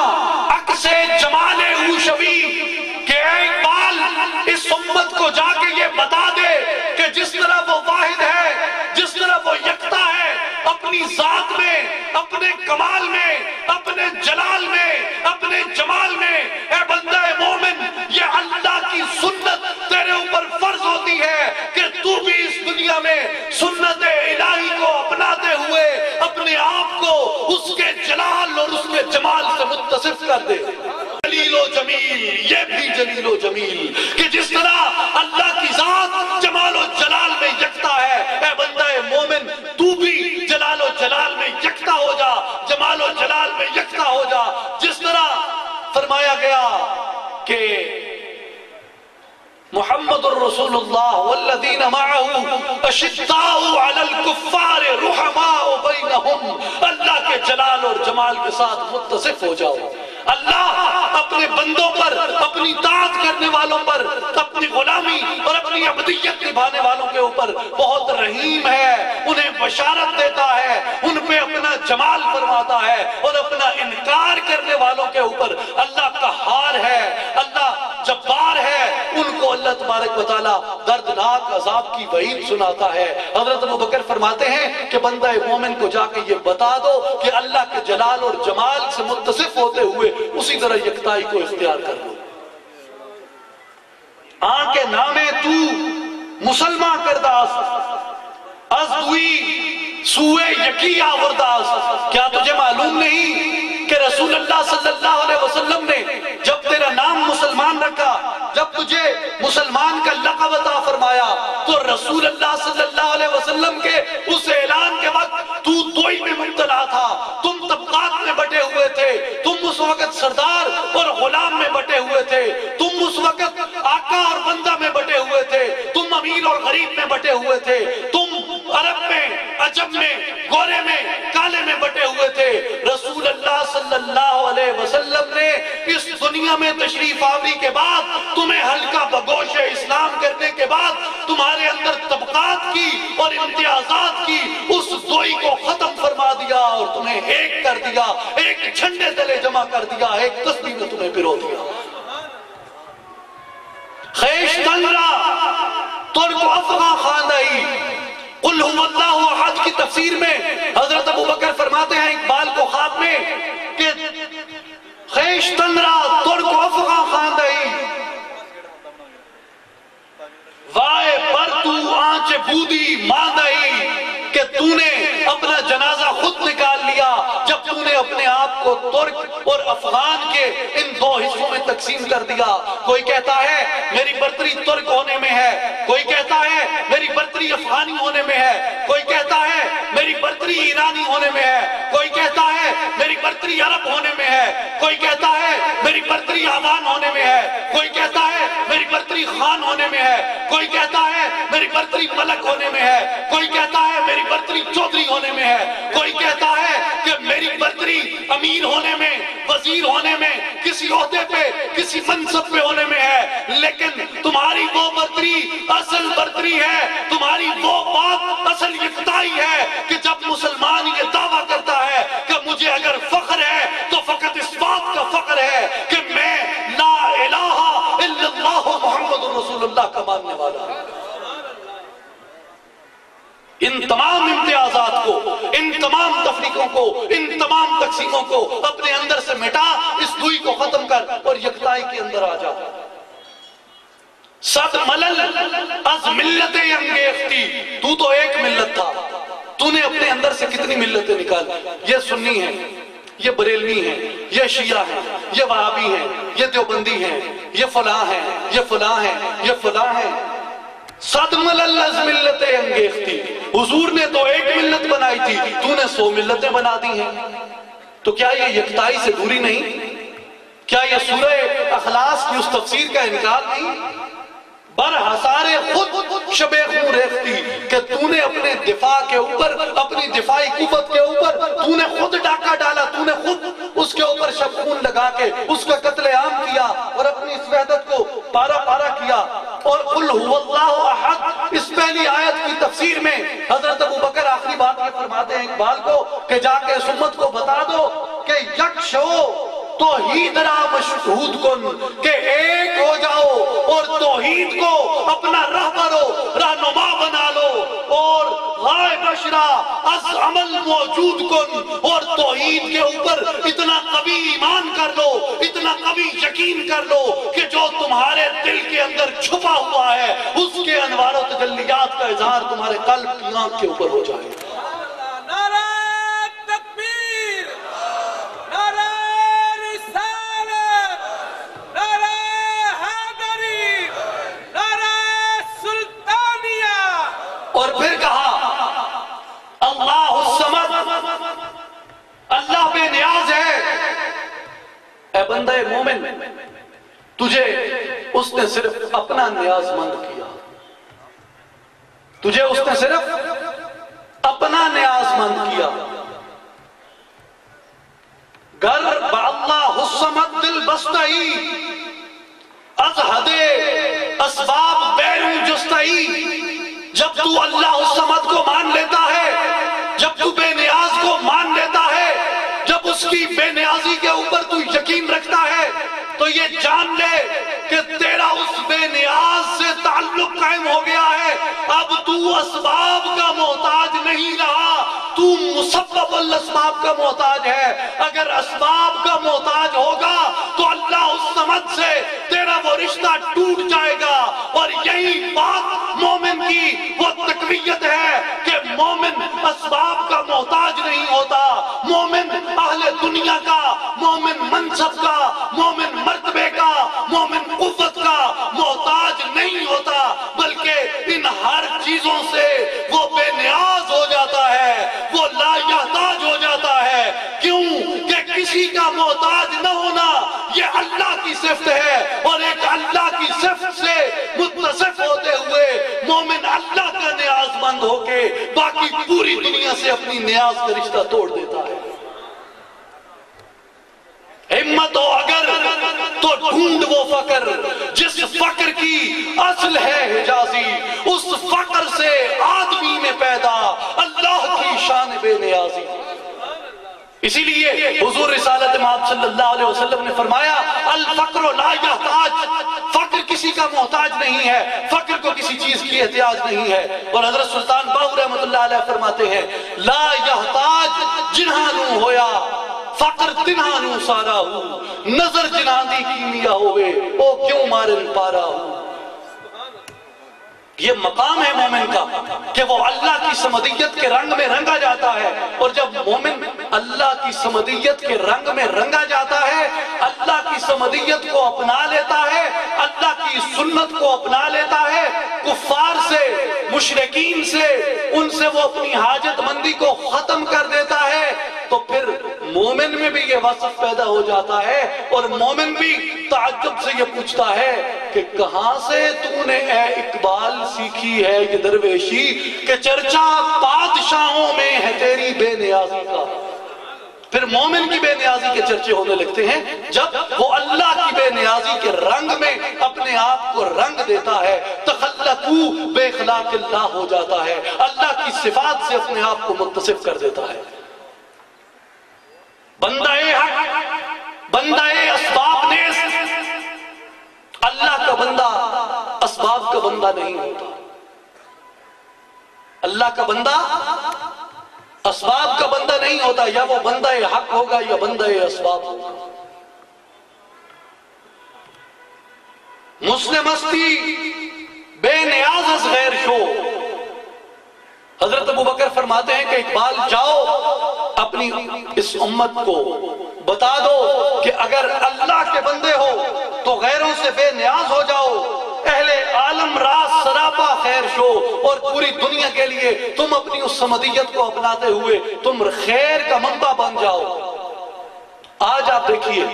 عکس جمال او شبی، کہ اے اقبال اس امت کو جا کے یہ بتا دے کہ جس طرح وہ واحد ہے، جس طرح وہ یکتا ہے اپنی ذات میں، اپنے کمال میں، اپنے جلال میں، اپنے جمال میں، اے بندہ مومن یہ اللہ کی سنت تیرے اوپر فرض ہوتی ہے کہ تو بھی اس دنیا میں سنت الہی کو اپناتے ہوئے اپنے آپ کو اس کے جلال اور اس کے جمال سے متصف کر دے۔ جلیل و جمیل، یہ بھی جلیل و جمیل کہ جس طرح اللہ کی ذات جمال و جلال میں یکتا ہے، اے بندہ مومن تو بھی جلال و جلال میں یکتا ہو جا، جمال و جلال میں یکتا ہو جا۔ جس طرح فرمایا گیا کہ محمد الرسول اللہ والذین معه اشداء علی الکفار رحماء بینہم، اللہ کے جلال اور جمال کے ساتھ متصف ہو جاؤ۔ اللہ اپنے بندوں پر، اپنی طاعت کرنے والوں پر، اپنی غلامی اور اپنی عبدیت نبھانے والوں کے اوپر بہت رحیم ہے، انہیں بشارت دیتا ہے، ان پہ اپنا جمال فرماتا ہے، اور اپنا انکار کرنے والوں کے اوپر اللہ قہار ہے، اللہ جبار ہے، ان کو اللہ تبارک و تعالیٰ دردناک عذاب کی وعید سناتا ہے۔ حضرت ابوبکر فرماتے ہیں کہ بندہ مومن کو جا کے یہ بتا دو کہ اللہ کے جلال اور جمال سے متصف ہوتے ہوئے اسی طرح یکتائی کو اختیار کر لو۔ آنکھ نامے تو مسلمان کرداس از دوئی سوئے یکی آورداس۔ کیا تجھے معلوم نہیں کہ رسول اللہ صلی اللہ علیہ وسلم نے جب تیرا نام مسلمان رکھا، جب تجھے مسلمان کا لقب عطا فرمایا، تو رسول اللہ صلی اللہ علیہ وسلم کے اس اعلان کے وقت تو دوئی میں مبتلا تھا، تم طبقات میں بٹے ہوئے تھے، تم اس وقت سردار اور غلام میں بٹے ہوئے تھے، تم اس وقت آقا اور بندہ میں بٹے ہوئے تھے، تم امیر اور غریب میں بٹے ہوئے تھے، تم عرب میں، عجم میں، گورے میں، کالے میں بٹے ہوئے تھے۔ رسول اللہ صلی اللہ علیہ وسلم نے اس دنیا میں تشریف آوری کے بعد تمہیں ہلکا بگوش اسلام کرنے کے بعد تمہارے اندر طبقات کی اور امتیازات کی اس دوئی کو ختم فرما دیا اور تمہیں ایک کر دیا، ایک جھنڈے تلے جمع کر دیا، ایک تسبیح میں تمہیں پرو دیا۔ خیش تنرا ترک افغان خاندائی قل هو اللہ احد کی تفسیر میں حضرت ابوبکر فرماتے ہیں اقبال کو خواب میں کہ خیش تنرا ترک افغان خاندائی وائے پر تو آنچ بودی ماندائی، کہ تو نے اپنا جنازہ خود نکال لیا جب تو نے اپنے آپ کو ترک اور افغان کے ان دو حصوں میں تقسیم کر دیا۔ کوئی کہتا ہے میری برتری ترک ہونے میں ہے، کوئی کہتا ہے میری برتری افغانی ہونے میں ہے، کوئی کہتا ہے میری برتری ایرانی ہونے میں ہے، کوئی کہتا ہے میری برتری عرب ہونے میں ہے، کوئی کہتا ہے میری برتری آوان ہونے میں ہے، کوئی کہتا ہے میری برتری خان ہونے میں ہے، کوئی کہتا ہے میری برتری ملک ہونے میں ہے، کوئی کہتا ہے میری برتری چودھری ہونے میں ہے، کوئی کہتا ہے کہ میری برتری امیر ہونے میں، وزیر ہونے میں، کسی عہدے پہ، کسی منصب پہ ہونے میں ہے، لیکن تمہاری وہ برتری اصل برتری ہے، تمہاری وہ بات اصل یکتائی ہے کہ جب مسلمان یہ دعویٰ کرتا ہے کہ مجھے اگر فخر ہے تو فقط اس بات کا فخر ہے کہ میں لا الہ الا اللہ محمد رسول اللہ کا ماننے والا ہوں۔ ان تمام امتیازات کو، ان تمام تفریقوں کو، ان تمام تقسیموں کو اپنے اندر سے مٹا، اس دوئی کو ختم کر اور یکتائی کے اندر آ جا۔ صد ملل از ملت انگیختی، تو ایک ملت تھا، تو نے اپنے اندر سے کتنی ملتیں نکال، یہ سنی ہیں، یہ بریلوی ہیں، یہ شیعہ ہیں، یہ وہابی ہیں، یہ دیوبندی ہیں، یہ فلاں ہیں، یہ فلاں ہیں، یہ فلاں ہیں۔ صد ملل از ملت انگیختی، حضور نے تو ایک ملت بنائی تھی، تو نے 100 ملتیں بنا دی ہیں۔ تو کیا یہ یکتائی سے دوری نہیں؟ کیا یہ سورہ اخلاص کی اس تفسیر کا انکار نہیں؟ برحصار خود شب خون ریختی، کہ تو نے اپنے دفاع کے اوپر، اپنی دفاعی قوت کے اوپر تو نے خود ڈاکہ ڈالا، تو نے خود اس کے اوپر شب خون لگا کے اس کا قتل عام کیا اور اپنی اس وحدت کو پارا پارا کیا۔ اور قل هو اللہ احد، اس پہلی آیت کی تفسیر میں حضرت ابوبکر آخری بات یہ فرماتے ہیں اقبال کو کہ جا کے اس امت کو بتا دو کہ یک شو توحید را مشہود کن، کہ ایک ہو جاؤ اور توحید کو اپنا رہبر و رہنما بنا لو، اور غائب اشرا از عمل موجود کن، اور توحید کے اوپر اتنا قوی ایمان کر لو، اتنا قوی یقین کر لو کہ جو تمہارے دل کے اندر چھپا ہوا ہے اس کے انوار و تجلیات کا اظہار تمہارے قلب کی آنکھ کے اوپر ہو جائے۔ اور پھر کہا اللہ الصمد، اللہ بے نیاز ہے۔ اے بندہ مومن، تجھے اس نے صرف اپنا نیاز مند کیا، تجھے اس نے صرف اپنا نیاز مند کیا۔ گر با اللہ الصمد دل بستئی، از حد اسباب بیرون جستئی۔ جب تو اللہ الصمد کو مان لیتا ہے، جب تو بے نیاز کو مان لیتا ہے، جب اس کی بے نیازی کے اوپر تو یقین رکھتا ہے، تو یہ جان لے کہ تیرا اس بے نیاز سے قائم ہو گیا ہے. اب تو اسباب کا محتاج نہیں رہا, تو مسبب الاسباب کا محتاج ہے. اگر اسباب کا محتاج ہوگا تو اللہ الصمد سے تیرا وہ رشتہ ٹوٹ جائے گا. اور یہی بات مومن کی وہ تقویت ہے کہ مومن اسباب کا محتاج نہیں ہوتا. مومن اہل دنیا کا, مومن منصب کا, مومن مرتبے کا, مومن قوت کا محتاج نہیں ہوتا, بلکہ ان ہر چیزوں سے وہ بے نیاز ہو جاتا ہے, وہ لا یحتاج ہو جاتا ہے. کیوں کہ کسی کا محتاج نہ ہونا یہ اللہ کی صفت ہے, اور ایک اللہ کی صفت سے متصف ہوتے ہوئے مومن اللہ کا نیاز مند ہو کے باقی پوری دنیا سے اپنی نیاز کا رشتہ توڑ دیتا ہے. ہمت ہو اگر تو ڈھونڈ وہ فقر جس فقر کی اصل ہے حجازی, اس فقر سے آدمی میں پیدا اللہ کی شان بے نیازی. اسی لیے حضور رسالت مآب صلی اللہ علیہ وسلم نے فرمایا الفقر لا یحتاج, فقر کسی کا محتاج نہیں ہے, فقر کو کسی چیز کی احتیاج نہیں ہے. اور حضرت سلطان باہو رحمۃ اللہ علیہ فرماتے ہیں لا یحتاج جنہاں نو ہویا فقر تنہاں نو سارا ہو, نظر جنہاں دی کیمیا ہوئے او کیوں مارن پارا ہو. یہ مقام ہے مومن کا کہ وہ اللہ کی سمدیت کے رنگ میں رنگا جاتا ہے. اور جب مومن اللہ کی سمدیت کے رنگ میں رنگا جاتا ہے, اللہ کی سمدیت کو اپنا لیتا ہے, اللہ کی سنت کو اپنا لیتا ہے, کفار سے, مشرکین سے, ان سے وہ اپنی حاجت مندی کو ختم کر دیتا ہے, تو پھر مومن میں بھی یہ وصف پیدا ہو جاتا ہے. اور مومن بھی تعجب سے یہ پوچھتا ہے کہ کہاں سے تو نے اے اقبال سیکھی ہے یہ درویشی کہ چرچا بادشاہوں میں ہے تیری بے نیازی کا. پھر مومن کی بے نیازی کے چرچے ہونے لگتے ہیں جب وہ اللہ کی بے نیازی کے رنگ میں اپنے آپ کو رنگ دیتا ہے. تخلقو بے خلاق اللہ ہو جاتا ہے, اللہ کی صفات سے اپنے آپ کو متصف کر دیتا ہے. بندہ حق, بندہ اسباب نیز, اللہ کا بندہ اسباب کا بندہ نہیں ہوتا. اللہ کا بندہ اسباب کا بندہ نہیں ہوتا, یا وہ بندہ حق ہوگا یا بندہ اسباب ہوگا. مسلم استی بے نیاز از غیر شو. حضرت ابوبکر فرماتے ہیں کہ اقبال جاؤ اپنی اس امت کو بتا دو کہ اگر اللہ کے بندے ہو تو غیروں سے بے نیاز ہو جاؤ. اہل عالم راز سراپا خیر شو, اور پوری دنیا کے لیے تم اپنی اس سمدیت کو اپناتے ہوئے تم خیر کا منبع بن جاؤ. آج آپ دیکھیے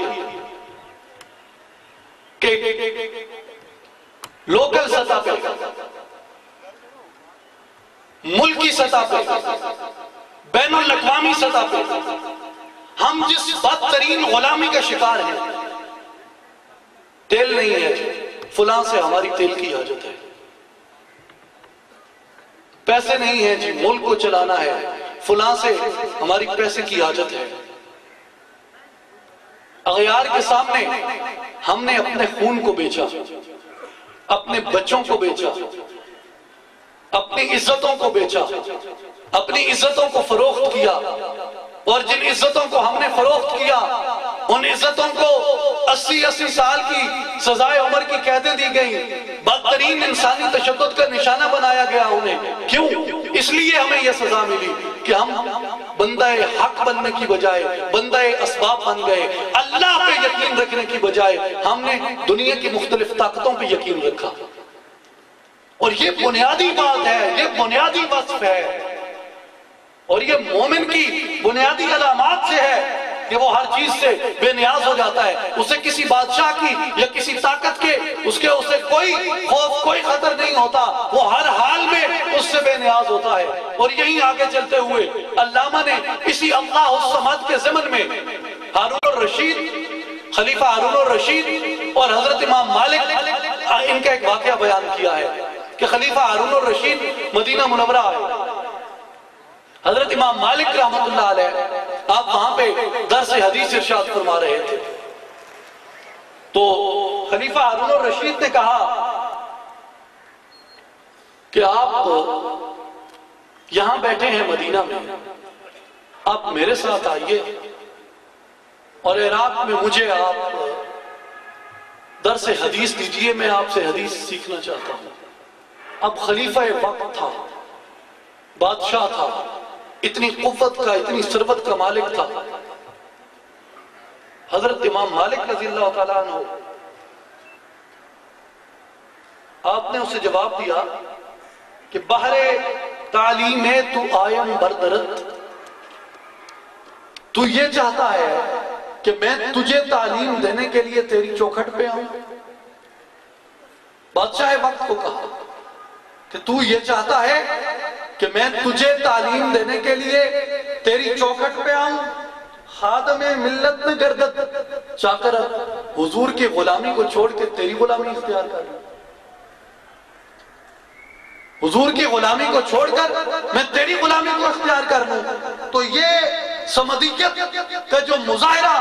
کہ لوکل سطح پہ, ملکی سطح پہ, بین الاقوامی سطح پہ ہم جس بدترین غلامی کا شکار ہیں, تیل نہیں ہے فلاں سے ہماری تیل کی حاجت ہے, پیسے نہیں ہیں جی ملک کو چلانا ہے فلاں سے ہماری پیسے کی حاجت ہے. اغیار کے سامنے ہم نے اپنے خون کو بیچا, اپنے بچوں کو بیچا, اپنی عزتوں کو بیچا, اپنی عزتوں کو فروخت کیا, اور جن عزتوں کو ہم نے فروخت کیا ان عزتوں کو 80 سال کی سزائے عمر کی قیدیں دی گئیں, بدترین انسانی تشدد کا نشانہ بنایا گیا انہیں. کیوں؟ اس لیے ہمیں یہ سزا ملی کہ ہم بندہ حق بننے کی بجائے بندہ اسباب بن گئے. اللہ پہ یقین رکھنے کی بجائے ہم نے دنیا کی مختلف طاقتوں پہ یقین رکھا. اور یہ بنیادی بات ہے, یہ بنیادی وصف ہے, اور یہ مومن کی بنیادی علامات سے ہے کہ وہ ہر چیز سے بے نیاز ہو جاتا ہے. اسے کسی بادشاہ کی یا کسی طاقت کے اسے کوئی خوف کوئی خطر نہیں ہوتا, وہ ہر حال میں اس سے بے نیاز ہوتا ہے. اور یہیں آگے چلتے ہوئے علامہ نے اسی اللہ الصمد کے ضمن میں ہارون الرشید, خلیفہ ہارون الرشید اور حضرت امام مالک, ان کا ایک واقعہ بیان کیا ہے کہ خلیفہ ہارون الرشید مدینہ منورہ آئے. حضرت امام مالک رحمت اللہ علیہ آپ وہاں پہ درس حدیث ارشاد فرما رہے تھے, تو خلیفہ ہارون الرشید نے کہا کہ آپ یہاں بیٹھے ہیں مدینہ میں، آپ میرے ساتھ آئیے اور عراق میں مجھے آپ درس حدیث دیجئے، میں آپ سے حدیث سیکھنا چاہتا ہوں۔ اب خلیفہ وقت تھا، بادشاہ تھا، اتنی قوت کا، اتنی ثروت کا مالک تھا، حضرت امام مالک رضی اللہ تعالیٰ عنہ، آپ نے اسے جواب دیا کہ بہر تعلیم ہے تو آیم بردرت، تو یہ چاہتا ہے کہ میں تجھے تعلیم دینے کے لیے تیری چوکھٹ پہ آؤں؟ بادشاہ وقت کو کہا کہ تو یہ چاہتا ہے کہ میں تجھے تعلیم دینے کے لیے تیری چوکھٹ پہ آؤں؟ خادم ملت نے گردت، چاکر حضور کی غلامی کو چھوڑ کے تیری غلامی اختیار کر لوں، حضور کی غلامی کو چھوڑ کر میں تیری غلامی کو اختیار کر لوں؟ تو یہ سمدیت کا جو مظاہرہ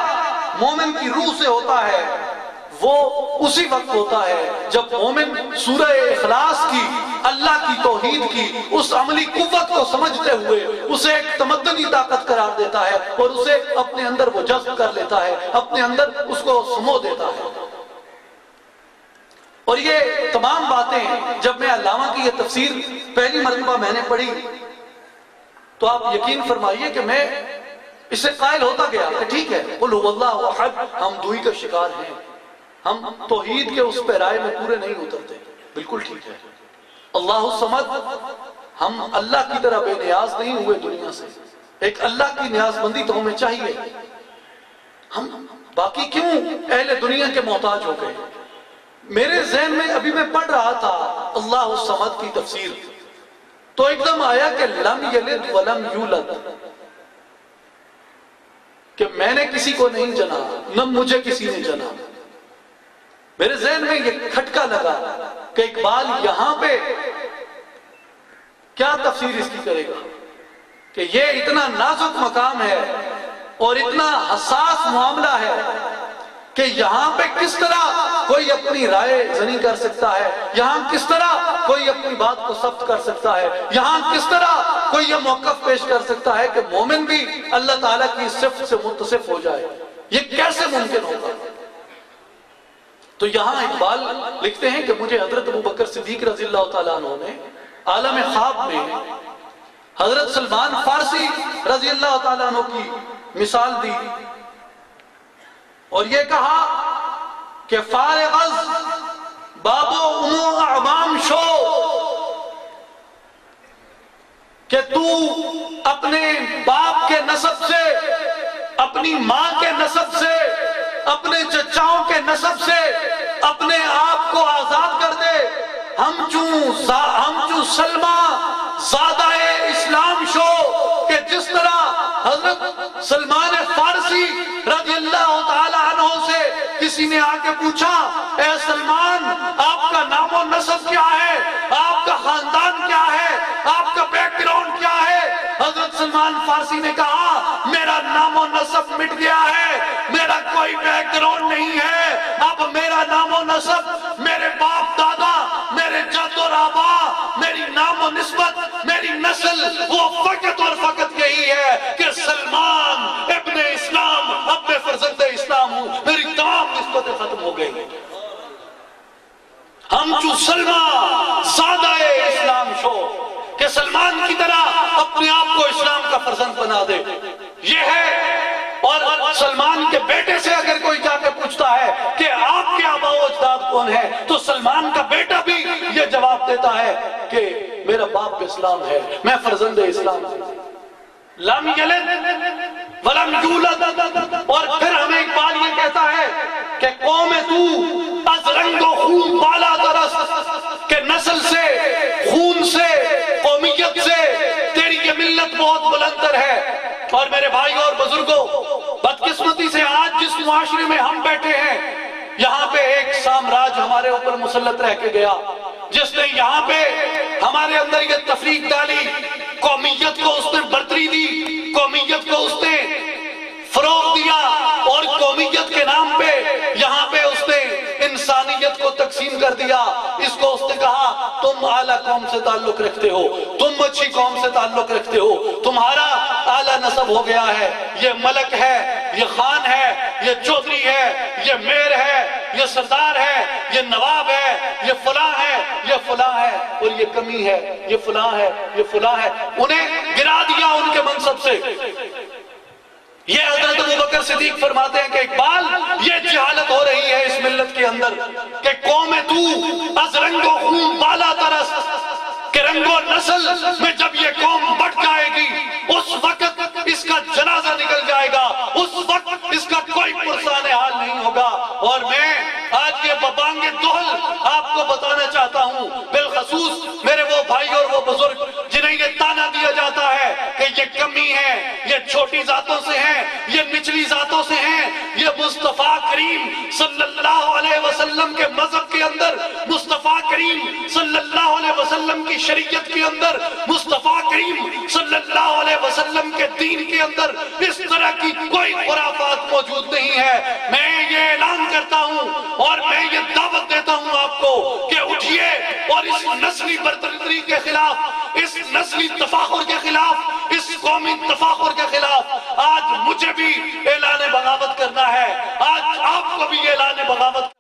مومن کی روح سے ہوتا ہے وہ اسی وقت ہوتا ہے جب مومن سورہ اخلاص کی، اللہ کی توحید کی اس عملی قوت کو سمجھتے ہوئے اسے ایک تمدنی طاقت قرار دیتا ہے اور اسے اپنے اندر وہ جذب کر لیتا ہے، اپنے اندر اس کو سمو دیتا ہے۔ اور یہ تمام باتیں جب میں علامہ کی یہ تفسیر پہلی مرتبہ میں نے پڑھی تو آپ یقین فرمائیے کہ میں اس سے قائل ہوتا گیا کہ ٹھیک ہے، قل هو اللہ احد، ہم دوئی کا شکار ہیں، ہم توحید کے اس پیرائے میں پورے نہیں اترتے، بالکل ٹھیک ہے۔ اللہ الصمد، ہم اللہ کی طرح بے نیاز نہیں ہوئے دنیا سے، ایک اللہ کی نیاز مندی تو ہمیں چاہیے، ہم باقی کیوں اہل دنیا کے محتاج ہو گئے؟ میرے ذہن میں ابھی میں پڑھ رہا تھا اللہ الصمد کی تفسیر تو ایک دم آیا کہ لم یلد ولم یولد، کہ میں نے کسی کو نہیں جنا، نہ مجھے کسی نے جنا۔ میرے ذہن میں یہ کھٹکا لگا کہ اقبال یہاں پہ کیا تفسیر اس کی کرے گا کہ یہ اتنا نازک مقام ہے اور اتنا حساس معاملہ ہے کہ یہاں پہ کس طرح کوئی اپنی رائے زنی کر سکتا ہے، یہاں کس طرح کوئی اپنی بات کو ثبت کر سکتا ہے، یہاں کس طرح کوئی یہ موقف پیش کر سکتا ہے کہ مومن بھی اللہ تعالیٰ کی صفت سے متصف ہو جائے، یہ کیسے ممکن ہوگا؟ تو یہاں اقبال لکھتے ہیں کہ مجھے حضرت ابوبکر صدیق رضی اللہ تعالیٰ عنہ نے عالم خواب میں حضرت سلمان فارسی رضی اللہ تعالیٰ عنہ کی مثال دی اور یہ کہا کہ فارغ از باب و امو اعمام شو، کہ تو اپنے باپ کے نسب سے، اپنی ماں کے نسب سے، اپنے چچاؤں کے نسب سے اپنے آپ کو آزاد کر دے۔ ہم چوں سلمہ زادہ اسلام شو، کہ جس طرح حضرت سلمان فارسی رضی اللہ تعالی عنہ سے کسی نے آ کے پوچھا، اے سلمان آپ کا نام و نسب کیا ہے، آپ کا خاندان کیا ہے، آپ کا بیک گراؤنڈ کیا ہے؟ حضرت سلمان فارسی نے کہا میرا نام و نسب مٹ گیا ہے، میرا کوئی بیک گراؤنڈ نہیں ہے، اب میرا نام و نسب، میرے باپ دادا، میرے جد اور آبا، میری نام و نسبت، میری نسل وہ فقط اور فقط یہی ہے کہ سلمان ابن اسلام، اب میں فرزند اسلام ہوں، میری تمام نسبتیں ختم ہو گئی۔ ہم جو سلمہ زادہ اسلام شو، کہ سلمان کی طرح اپنے آپ کو اسلام کا فرزند بنا دے، یہ ہے۔ اور سلمان کے بیٹے سے اگر کوئی جا کے پوچھتا ہے کہ آپ کے آبا و اجداد کون ہیں، تو سلمان کا بیٹا بھی یہ جواب دیتا ہے کہ میرا باپ اسلام ہے، میں فرزند اسلام ہوں۔ لم یلد ولم یولد، اور پھر ہمیں اقبال یہ کہتا ہے کہ قوم تو از رنگ و خون بالا درست، کہ نسل سے، خون سے، قومیت سے تیری یہ ملت بہت بلندر ہے۔ اور میرے بھائی اور بزرگوں، بدقسمتی سے آج جس معاشرے میں ہم بیٹھے ہیں، یہاں پہ ایک سامراج ہمارے اوپر مسلط رہ کے گیا، جس نے یہاں پہ ہمارے اندر یہ تفریق ڈالی، قومیت کو اس نے برتری دی، قومیت کو اس نے فروغ دیا، اور قومیت کے نام پہ یہاں پہ اس نے انسانیت کو تقسیم کر دیا۔ اس کو اس نے کہا تم اعلیٰ قوم سے تعلق رکھتے ہو، تم اچھی قوم سے تعلق رکھتے ہو، تمہارا اعلیٰ نسب ہو گیا ہے، یہ ملک ہے، یہ خان ہے، یہ چودھری ہے، یہ میر ہے، یہ سردار ہے، یہ نواب ہے، یہ فلاں ہے، یہ فلاں ہے، اور یہ کمی ہے، یہ فلاں ہے، یہ فلاں ہے، انہیں گرا دیا ان کے منصب سے۔ یہ حضرت ابوبکر صدیق فرماتے ہیں کہ اقبال یہ جہالت ہو رہی ہے اس ملت کے اندر کہ قوم تو از رنگ و خون بالا ترس، کہ رنگ و نسل میں جب یہ قوم بڑھ جائے گی اس وقت اس کا جنازہ نکل جائے گا، اس وقت اس کا کوئی پرسان حال نہیں ہوگا۔ اور میں آج یہ ببانگ دہل آپ کو بتانا چاہتا ہوں، بالخصوص میرے وہ بھائی اور وہ بزرگ جنہیں یہ تانا دیا جاتا ہے کہ یہ کمی ہے، یہ چھوٹی ذاتوں سے ہیں، یہ نچلی ذاتوں سے ہیں، یہ مصطفیٰ کریم صلی اللہ علیہ وسلم کے مذہب کے اندر، مصطفیٰ کریم صلی اللہ علیہ وسلم کی شریعت کے اندر، مصطفیٰ کریم صلی اللہ علیہ وسلم کے دین کے اندر اس طرح کی کوئی خرافات موجود نہیں ہے۔ میں یہ اعلان کرتا ہوں اور میں یہ دعوت دیتا ہوں آپ کو کہ اٹھیے اور اس نسلی برتری کے خلاف، اس نسلی تفاخر کے خلاف، اس قومی تفاخر کے خلاف آج مجھے بھی اعلان بغاوت کرنا ہے، آج آپ کو بھی اعلان بغاوت کرنا ہے۔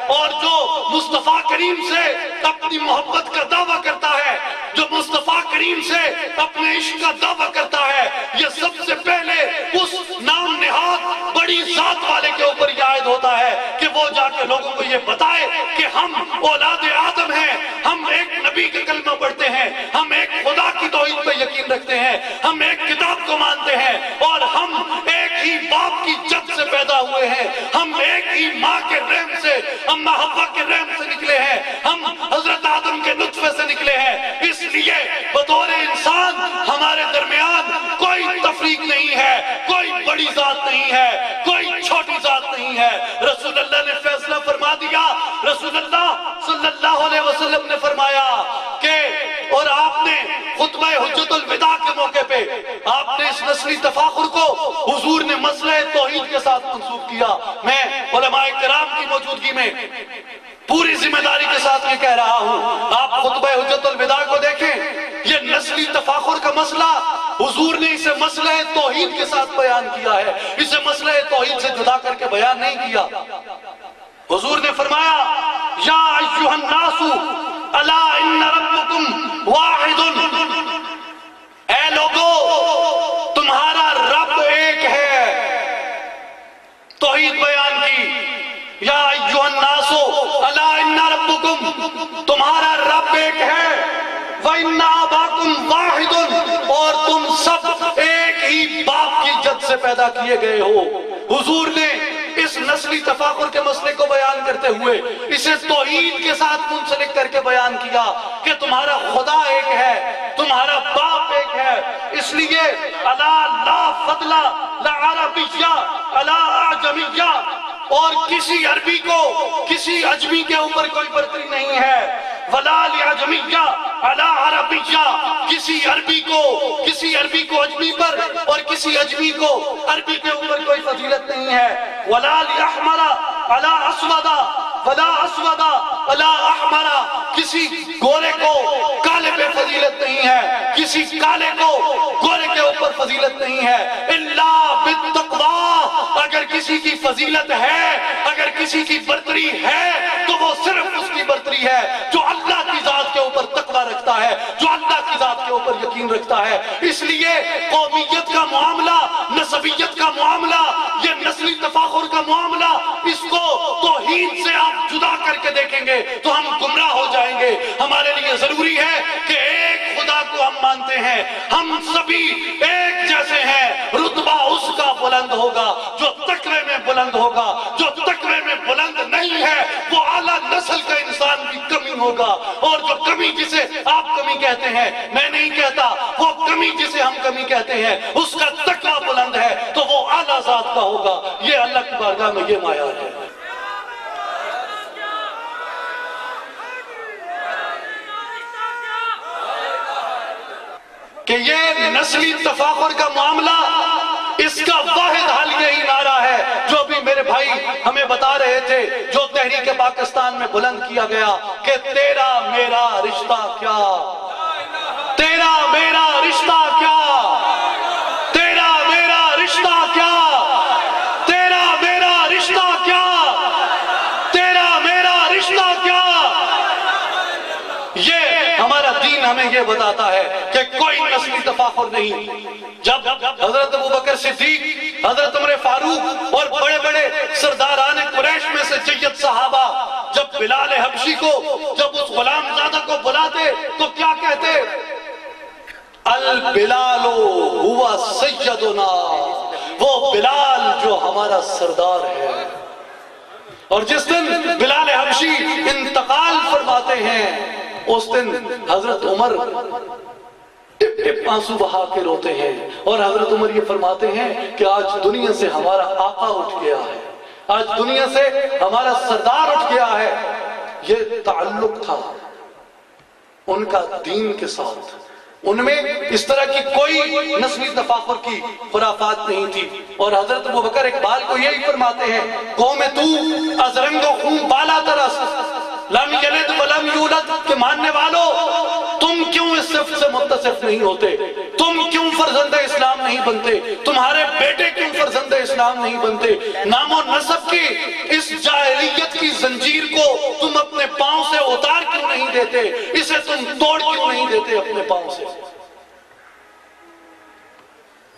اور جو مصطفیٰ کریم سے اپنی محبت کا دعویٰ کرتا ہے، جو مصطفیٰ کریم سے اپنے عشق کا دعویٰ کرتا ہے، یہ سب سے پہلے اس نام نہاد بڑی ذات والے کے اوپر یہ عائد ہوتا ہے کہ وہ جا کے لوگوں کو یہ بتائے کہ ہم اولاد آدم ہیں، ہم ایک نبی کے کلمہ پڑھتے ہیں، ہم ایک خدا کی توحید پہ یقین رکھتے ہیں، ہم ایک کتاب کو مانتے ہیں، اور ہم ایک ہی باپ کی جد سے پیدا ہوئے ہیں، ہم ایک ہی ماں کے رحم سے، اماں حوا کے رحم سے نکلے ہیں، ہم حضرت آدم کے نطفے سے نکلے ہیں۔ اس لیے بطور انسان ہمارے درمیان کوئی تفریق نہیں ہے، کوئی بڑی ذات نہیں ہے، کوئی چھوٹی ذات نہیں ہے۔ رسول اللہ نے فیصلہ فرما دیا، رسول اللہ صلی اللہ علیہ وسلم نے فرمایا کہ، اور آپ نے خطبہ حجت الوداع کے موقع پہ آپ نے اس نسلی تفاخر کو حضور نے مسئلہ توحید کے ساتھ منسوب کیا۔ میں علماء کرام کی موجودگی میں پوری ذمہ داری کے ساتھ یہ کہہ رہا ہوں، آپ خطبہ حجت الوداع کو دیکھیں، یہ نسلی تفاخر کا مسئلہ حضور نے اسے مسئلہ توحید کے ساتھ بیان کیا ہے، اسے مسئلہ توحید سے جدا کر کے بیان نہیں کیا۔ حضور نے فرمایا یا ایھا الناس الا ان ربکم واحد، اے لوگو تمہارا رب ایک ہے، توحید بیان کی، یا ایھا الناس الا ان ربکم، تمہارا رب ایک ہے، وَإِنَّ آبَاكُمْ وَاحِدٌ، اور تم سب ایک ہی باپ کی جد سے پیدا کیے گئے ہو۔ حضور نے اس نسلی تفاخر کے مسئلے کو بیان کرتے ہوئے اسے توحید کے ساتھ منسلک کر کے بیان کیا کہ تمہارا خدا ایک ہے، تمہارا باپ ایک ہے۔ اس لیے الا لا فضل لا عربیہ الا اعجمیہ، اور کسی عربی کو کسی عجمی کے اوپر کوئی برتری نہیں ہے، ولا لعجمیہ الا عربیہ، کسی عربی کو عجمی پر اور کسی عجمی کو عربی کے اوپر کوئی فضیلت نہیں ہے، ولا لأحمر الا اسود ولا اسود الا احمر، کسی گورے کو کالے پہ فضیلت نہیں ہے، کسی کالے کو گورے کے اوپر فضیلت نہیں ہے، الا بالتقوی، اگر کسی کی فضیلت ہے، اگر کسی کی برتری ہے تو وہ صرف اس کی برتری ہے جو اللہ کی ذات کے اوپر تقوی رکھتا ہے، جو اللہ کی ذات کے اوپر یقین رکھتا ہے۔ اس لیے قومیت کا معاملہ، نسبیت کا معاملہ، یہ نسلی تفاخر کا معاملہ، اس کو توحید سے آپ جدا کر کے دیکھیں گے تو ہم گمراہ ہو جائیں گے۔ ہمارے لیے ضروری ہے کہ ایک خدا کو ہم مانتے ہیں، ہم سبھی ایک جیسے ہیں، رتبہ اس کا بلند ہوگا جو تقوی میں بلند ہوگا، جو تقوی میں بلند نہیں ہے وہ اعلیٰ نسل کا انسان بھی کمی ہوگا، اور جو کمی جسے آپ کمی کہتے ہیں میں نہیں کہتا، وہ کمی جسے ہم کمی کہتے ہیں اس کا تقوی بلند ہے تو وہ اعلیٰ ذات کا ہوگا۔ یہ اللہ کی بارگاہ میں یہ معیار ہے۔ کہ یہ نسلی تفاخر کا معاملہ، اس کا واحد حل یہی نعرہ ہے جو بھی میرے میرے بھائی ہمیں بتا رہے تھے جو تحریک پاکستان میں بلند کیا گیا کہ تیرا میرا رشتہ کیا، تیرا میرا رشتہ کیا، تیرا میرا رشتہ کیا، تیرا میرا رشتہ کیا، تیرا میرا رشتہ کیا۔ یہ ہمارا دین ہمیں یہ بتاتا ہے کہ کوئی نسلی تفاخر نہیں۔ جب حضرت ابوبکر صدیق، حضرت عمر فاروق اور بڑے بڑے سرداران قریش میں سے جید صحابہ جب بلال حبشی کو، جب اس غلام زادہ کو بلاتے تو کیا کہتے؟ البلال ہوا سیدنا، وہ بلال جو ہمارا سردار ہے۔ اور جس دن بلال حبشی انتقال فرماتے ہیں اس دن حضرت عمر ٹپ ٹپ آنسو بہا کے روتے ہیں، اور حضرت عمر یہ فرماتے ہیں کہ آج دنیا سے ہمارا آقا اٹھ گیا ہے، آج دنیا سے ہمارا سردار اٹھ گیا ہے۔ یہ تعلق تھا ان کا دین کے ساتھ، ان میں اس طرح کی کوئی نسلی تفاخر کی خرافات نہیں تھی۔ اور حضرت ابوبکر اقبال کو یہی فرماتے ہیں، قوم تو از رنگ و خون بالا ترس، لم یلد ولم یولد، کہ ماننے والو تم کیوں اس صفت سے متصف نہیں ہوتے؟ تم کیوں فرزند اسلام نہیں بنتے؟ تمہارے بیٹے کیوں فرزند اسلام نہیں بنتے؟ نام و نسب کی اس جاہلیت کی زنجیر کو تم اپنے پاؤں سے اتار کیوں نہیں دیتے؟ اسے تم توڑ کیوں نہیں دیتے اپنے پاؤں سے؟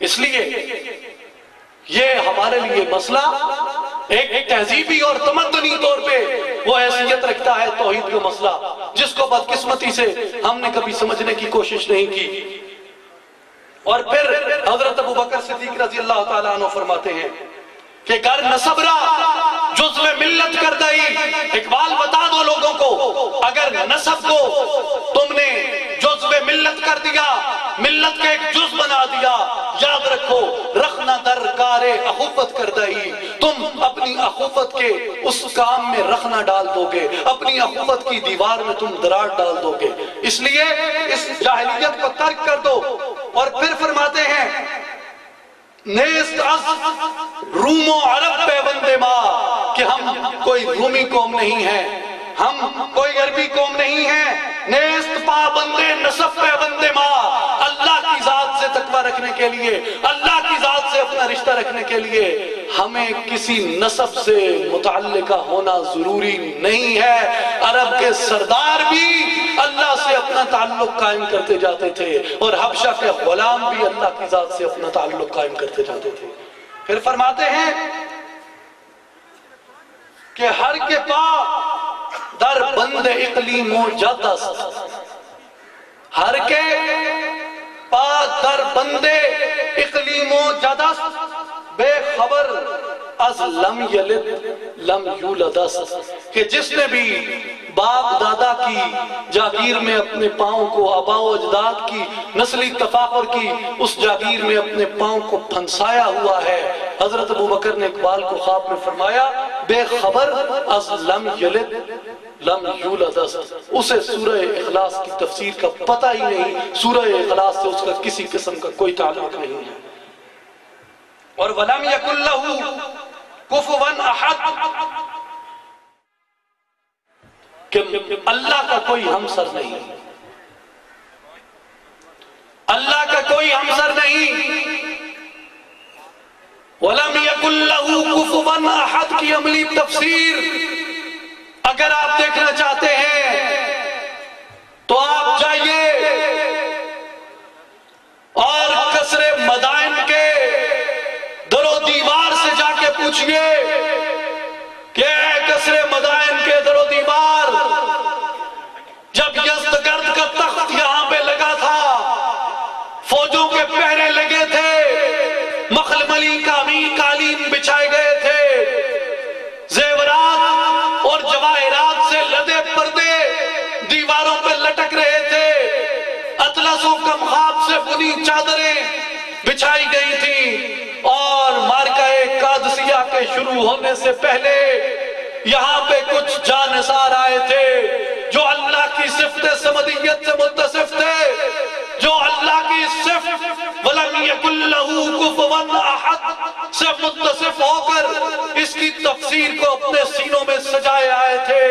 اس لیے یہ ہمارے لیے مسئلہ ایک تہذیبی اور تمدنی طور پہ وہ حیثیت رکھتا ہے توحید کا مسئلہ، جس کو بدقسمتی سے ہم نے کبھی سمجھنے کی کوشش نہیں کی۔ اور پھر حضرت ابوبکر صدیق رضی اللہ تعالیٰ عنہ فرماتے ہیں کہ گر نسب را جزو ملت کر دئی۔ اقبال بتا دو لوگوں کو، اگر نسب کو تم نے جزو ملت کر دیا، ملت کا ایک جز بنا دیا، یاد رکھو رخنا در کار اخوت کر دئی، تم اپنی اخوت کے اس کام میں رخنا ڈال دو گے، اپنی اخوت کی دیوار میں تم دراڑ ڈال دو گے۔ اس لیے اس جاہلیت کو ترک کر دو۔ اور پھر فرماتے ہیں نیست از روم و عرب پیوند ما، کہ ہم کوئی رومی قوم نہیں ہیں، ہم کوئی عربی قوم نہیں ہیں۔ نیست پابند نسب پیوند ما، اللہ کی ذات سے تقوی رکھنے کے لیے، اللہ کی ذات سے اپنا رشتہ رکھنے کے لیے ہمیں کسی نسب سے متعلقہ ہونا ضروری نہیں ہے۔ عرب کے سردار بھی اللہ سے اپنا تعلق قائم کرتے جاتے تھے، اور حبشہ کے غلام بھی اللہ کی ذات سے اپنا تعلق قائم کرتے جاتے تھے۔ پھر فرماتے ہیں کہ ہر کے پا در بند اقلیم و جد است، ہر کے پا در بند اقلیم و جد است، بے خبر از لم یلد لم یولد است، کہ جس نے بھی باپ دادا کی جاگیر میں اپنے پاؤں کو، آباء و اجداد کی نسلی تفاخر کی اس جاگیر میں اپنے پاؤں کو پھنسایا ہوا ہے۔ حضرت ابوبکر نے اقبال کو خواب میں فرمایا بے خبر از لم یلد لم یولد است، اسے سورہ اخلاص کی تفسیر کا پتہ ہی نہیں، سورہ اخلاص سے اس کا کسی قسم کا کوئی تعلق نہیں ہے۔ اور وَلَمْ يَكُنْ لَهُ كُفُوًا أَحَدٌ، کہ اللہ کا کوئی ہمسر نہیں، اللہ کا کوئی ہمسر نہیں۔ وَلَمْ يَكُنْ لَهُ كُفُوًا أَحَدٌ کی عملی تفسیر اگر آپ دیکھنا چاہتے ہیں تو آپ جائیے اور کسر مدائن کے در و دیوار سے جا کے پوچھئے کہ اے کسر مدائن کے در و دیوار، جب یزدگرد کا تخت یہاں پہ لگا تھا، فوجوں کے پہرے لگے تھے، مخلملی کامین قالین بچھائے گئے تھے، زیورات اور جواہرات سے لدے پردے دیواروں پہ لٹک رہے تھے، اطلس و کمخاب سے بنی چادریں بچھائی گئی تھیں، اور مارکہ قادسیہ کے شروع ہونے سے پہلے یہاں پہ کچھ جانثار آئے تھے جو اللہ کی صفت سمدیت سے متصف تھے، جو اللہ کی صفت وَلَمْ يَكُنْ لَهُ كُفُوًا أَحَدٌ سے متصف ہو کر اس کی تفسیر کو اپنے سینوں میں سجائے آئے تھے۔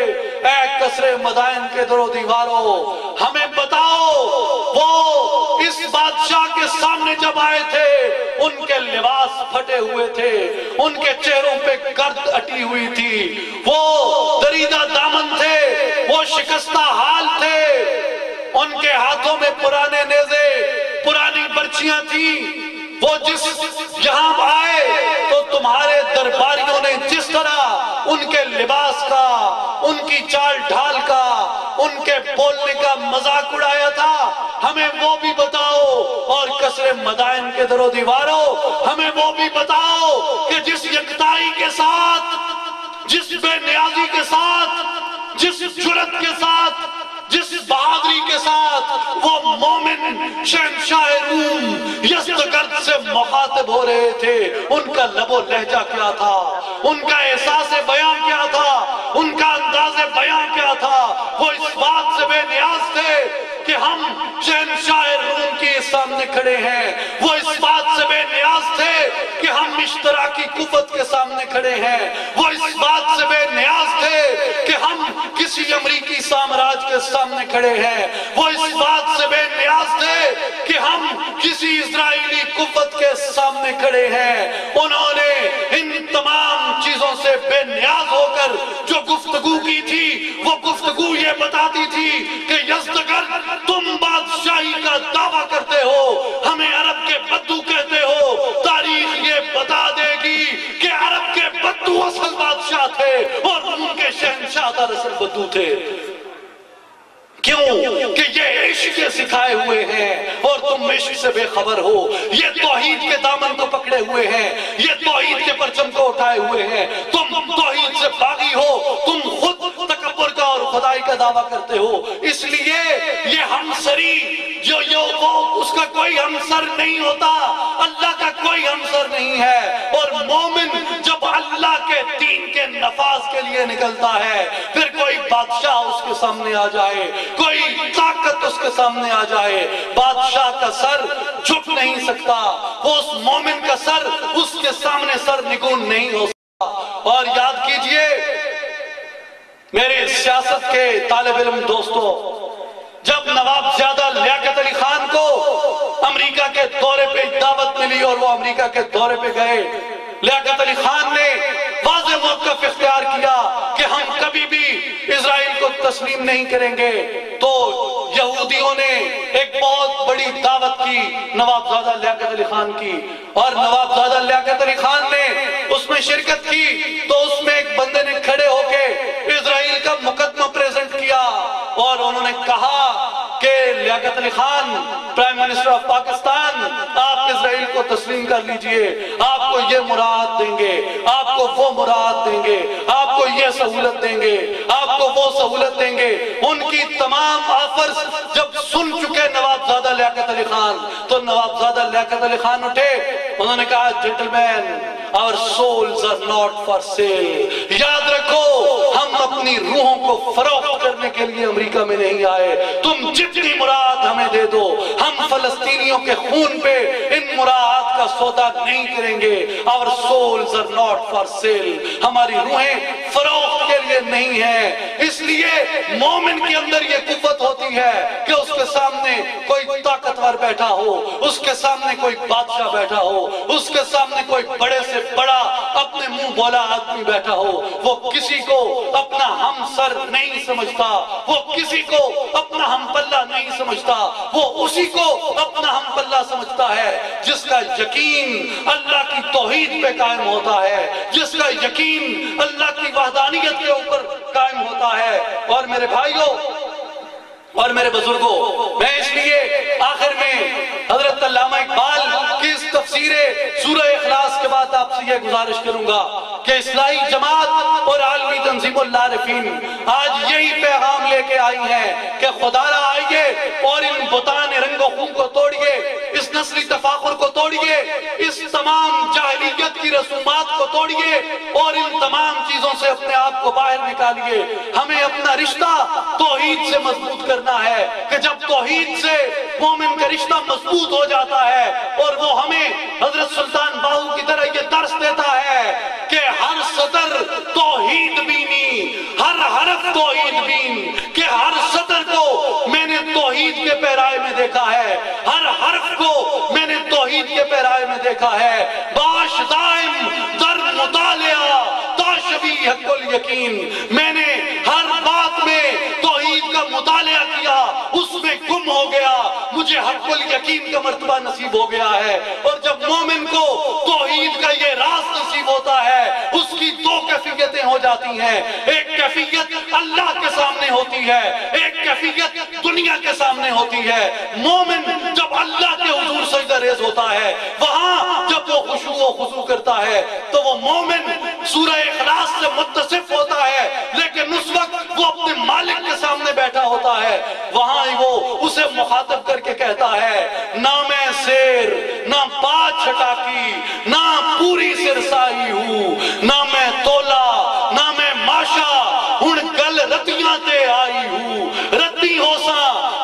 اے کسر مدائن کے در و دیواروں، ہمیں بتاؤ وہ اس بادشاہ کے سامنے جب آئے تھے ان کے لباس پھٹے ہوئے تھے، ان کے چہروں پہ گرد اٹی ہوئی تھی، وہ دریدہ دامن تھے، وہ شکستہ حال تھے، ان کے ہاتھوں میں پرانے نیزے، پرانی برچیاں تھیں۔ وہ جس یہاں آئے تو تمہارے درباریوں نے جس طرح ان کے لباس کا، ان کی چال ڈھال کا، ان کے بولنے کا مذاق اڑایا تھا، ہمیں وہ بھی بتاؤ۔ اور کسر مدائن کے در و دیواروں، ہمیں وہ بھی بتاؤ کہ جس یکتائی کے ساتھ، جس بے نیازی کے ساتھ، جس جرت کے ساتھ، جس بہادری کے ساتھ وہ مومن شہنشاہ روم یزدگرد سے مخاطب ہو رہے تھے، ان کا لب و لہجہ کیا تھا، ان کا احساس بیان کیا تھا، ان کا انداز بیان کیا تھا؟ وہ اس بات سے بے نیاز تھے کہ ہم شہنشاہ روم کے سامنے کھڑے ہیں، وہ اس بات سے بے نیاز تھے کہ ہم اشتراکی قوت کے سامنے کھڑے ہیں، وہ اس بات سے بے نیاز تھے کہ ہم کسی امریکی سامراج کے سامنے کھڑے ہیں، وہ اس بات سے بے نیاز تھے کہ ہم کسی اسرائیلی قوت کے سامنے کھڑے ہیں۔ انہوں نے ان تمام چیزوں سے بے نیاز ہو کر جو گفتگو کی تھی، وہ گفتگو یہ بتاتی تھی کہ یزدگرد تم بادشاہی کا دعویٰ کرتے ہو، ہمیں عرب کے بدو کہتے ہو، تاریخ یہ بتا دے گی کہ عرب کے بدو اصل بادشاہ تھے اور ان کے شہنشاہ دراصل بدو تھے۔ کیوں؟ کہ یہ عشق کے سکھائے ہوئے ہیں اور تم عشق سے بے خبر ہو، یہ توحید کے دامن کو پکڑے ہوئے ہیں، یہ توحید کے پرچم کو اٹھائے ہوئے ہیں، تم توحید سے باغی ہو، تم خود تکبر کا اور خدائی کا دعویٰ کرتے ہو۔ اس لیے یہ ہمسری اس کا کوئی ہمسر نہیں ہوتا، اللہ کا کوئی ہمسر نہیں ہے۔ اور مومن جب اللہ کے دین کے نفاذ کے لیے نکلتا ہے، پھر کوئی بادشاہ اس کے سامنے آ جائے، کوئی طاقت اس کے سامنے آ جائے، بادشاہ کا سر جھک نہیں سکتا، اس مومن کا سر اس کے سامنے سر نگون نہیں ہو سکتا۔ اور یاد کیجئے میرے سیاست کے طالب علم دوستو، جب نواب زیادہ لیاقت علی خان کو امریکہ کے دورے پہ دعوت ملی اور وہ امریکہ کے دورے پہ گئے، لیاقت علی خان نے واضح موقف اختیار کیا کہ ہم کبھی بھی اسرائیل کو تسلیم نہیں کریں گے، تو یہودیوں نے ایک بہت بڑی دعوت کی نوابزادہ لیاقت علی خان کی، اور نوابزادہ لیاقت علی خان نے اس میں شرکت کی، تو اس میں ایک بندے نے کھڑے ہو کے اسرائیل کا مقدمہ پریزنٹ کیا اور انہوں نے کہا کہ Liaquat Ali Khan prime minister of Pakistan, آپ اسرائیل کو تسلیم کر لیجئے، آپ کو یہ مراعات دیں گے، آپ کو وہ مراعات دیں گے، آپ کو یہ سہولت دیں گے، آپ کو وہ سہولت دیں گے۔ ان کی تمام آفرز جب سن چکے نوابزادہ لیاقت علی خان، تو نوابزادہ لیاقت علی خان اٹھے، انہوں نے کہا gentlemen our souls are not for sale، یاد رکھو ہم اپنی روحوں کو فروخت کرنے کے لیے امریکہ میں نہیں آئے، تم جتنی مراعات ہمیں دے دو، ہم فلسطینیوں کے خون پہ ان مراعات کا سودا نہیں کریں گے۔ our souls are not for sale، ہماری روحیں فروخت کے لیے نہیں ہیں۔ اس لیے مومن کے اندر یہ قوت ہوتی ہے کہ اس کے سامنے کوئی طاقتور بیٹھا ہو، اس کے سامنے کوئی بادشاہ بیٹھا ہو، اس کے سامنے کوئی بڑے سے بڑا اپنے منہ بولا آدمی بیٹھا ہو، وہ کسی کو اپنا ہم سر نہیں سمجھتا، وہ کسی کو اپنا ہم پلہ نہیں سمجھتا، وہ اسی کو اپنا ہم پلہ سمجھتا ہے جس کا یقین اللہ کی توحید پہ قائم ہوتا ہے، جس کا یقین اللہ کی وحدانیت کے اوپر قائم ہوتا ہے۔ اور میرے بھائیوں اور میرے بزرگوں، میں اس لیے آخر میں حضرت علامہ اقبال کی اس تفسیر سورہ اخلاص کے بعد آپ سے یہ گزارش کروں گا کہ اصلاحی جماعت اور عالمی تنظیم العارفین آج یہی پیغام لے کے آئی ہیں کہ خدا را آئیے اور ان بتان رنگ و خون کو توڑیے، اس نسلی تفاخر کو توڑیے، اس تمام جاہلیت کی رسومات کو توڑیے اور ان تمام چیزوں سے اپنے آپ کو باہر نکالیے۔ ہمیں اپنا رشتہ توحید سے مضبوط کرنا ہے کہ جب توحید سے مومن کا رشتہ مضبوط ہو جاتا ہے اور وہ ہمیں حضرت سلطان باہو کی طرح یہ درس دیکھا ہے، ہر حرف کو میں نے توحید کے پیرائے میں دیکھا ہے۔ باش دائم در مطالعہ تا شبیہ حق الیقین، میں نے ہر بات میں توحید کا مطالعہ کیا، اس میں گم ہو گیا، مجھے حق الیقین کا مرتبہ نصیب ہو گیا ہے۔ اور جب مومن کو توحید کا یہ راز نصیب ہوتا ہے، اس کی دو کیفیتیں ہو جاتی ہیں، ایک کیفیت اللہ کے سامنے ہوتی ہے، ایک کیفیت دنیا کے سامنے ہوتی ہے۔ مومن جب اللہ کے حضور سجدہ ریز ہوتا ہے، وہاں جب وہ خشوع و خضوع کرتا ہے تو وہ مومن سورہ اخلاص سے متصف ہوتا ہے، لیکن اس وقت وہ اپنے مالک کے سامنے بیٹھا ہوتا ہے، وہاں وہ اسے مخاطب کر کے کہتا ہے، نہ میں سیر نہ پاچ چھٹا کی نہ پوری سرسائی ہوں، نہ میں تولا نہ میں ماشا ہن گل رتیاں تے آئی ہوں، رتی ہو سا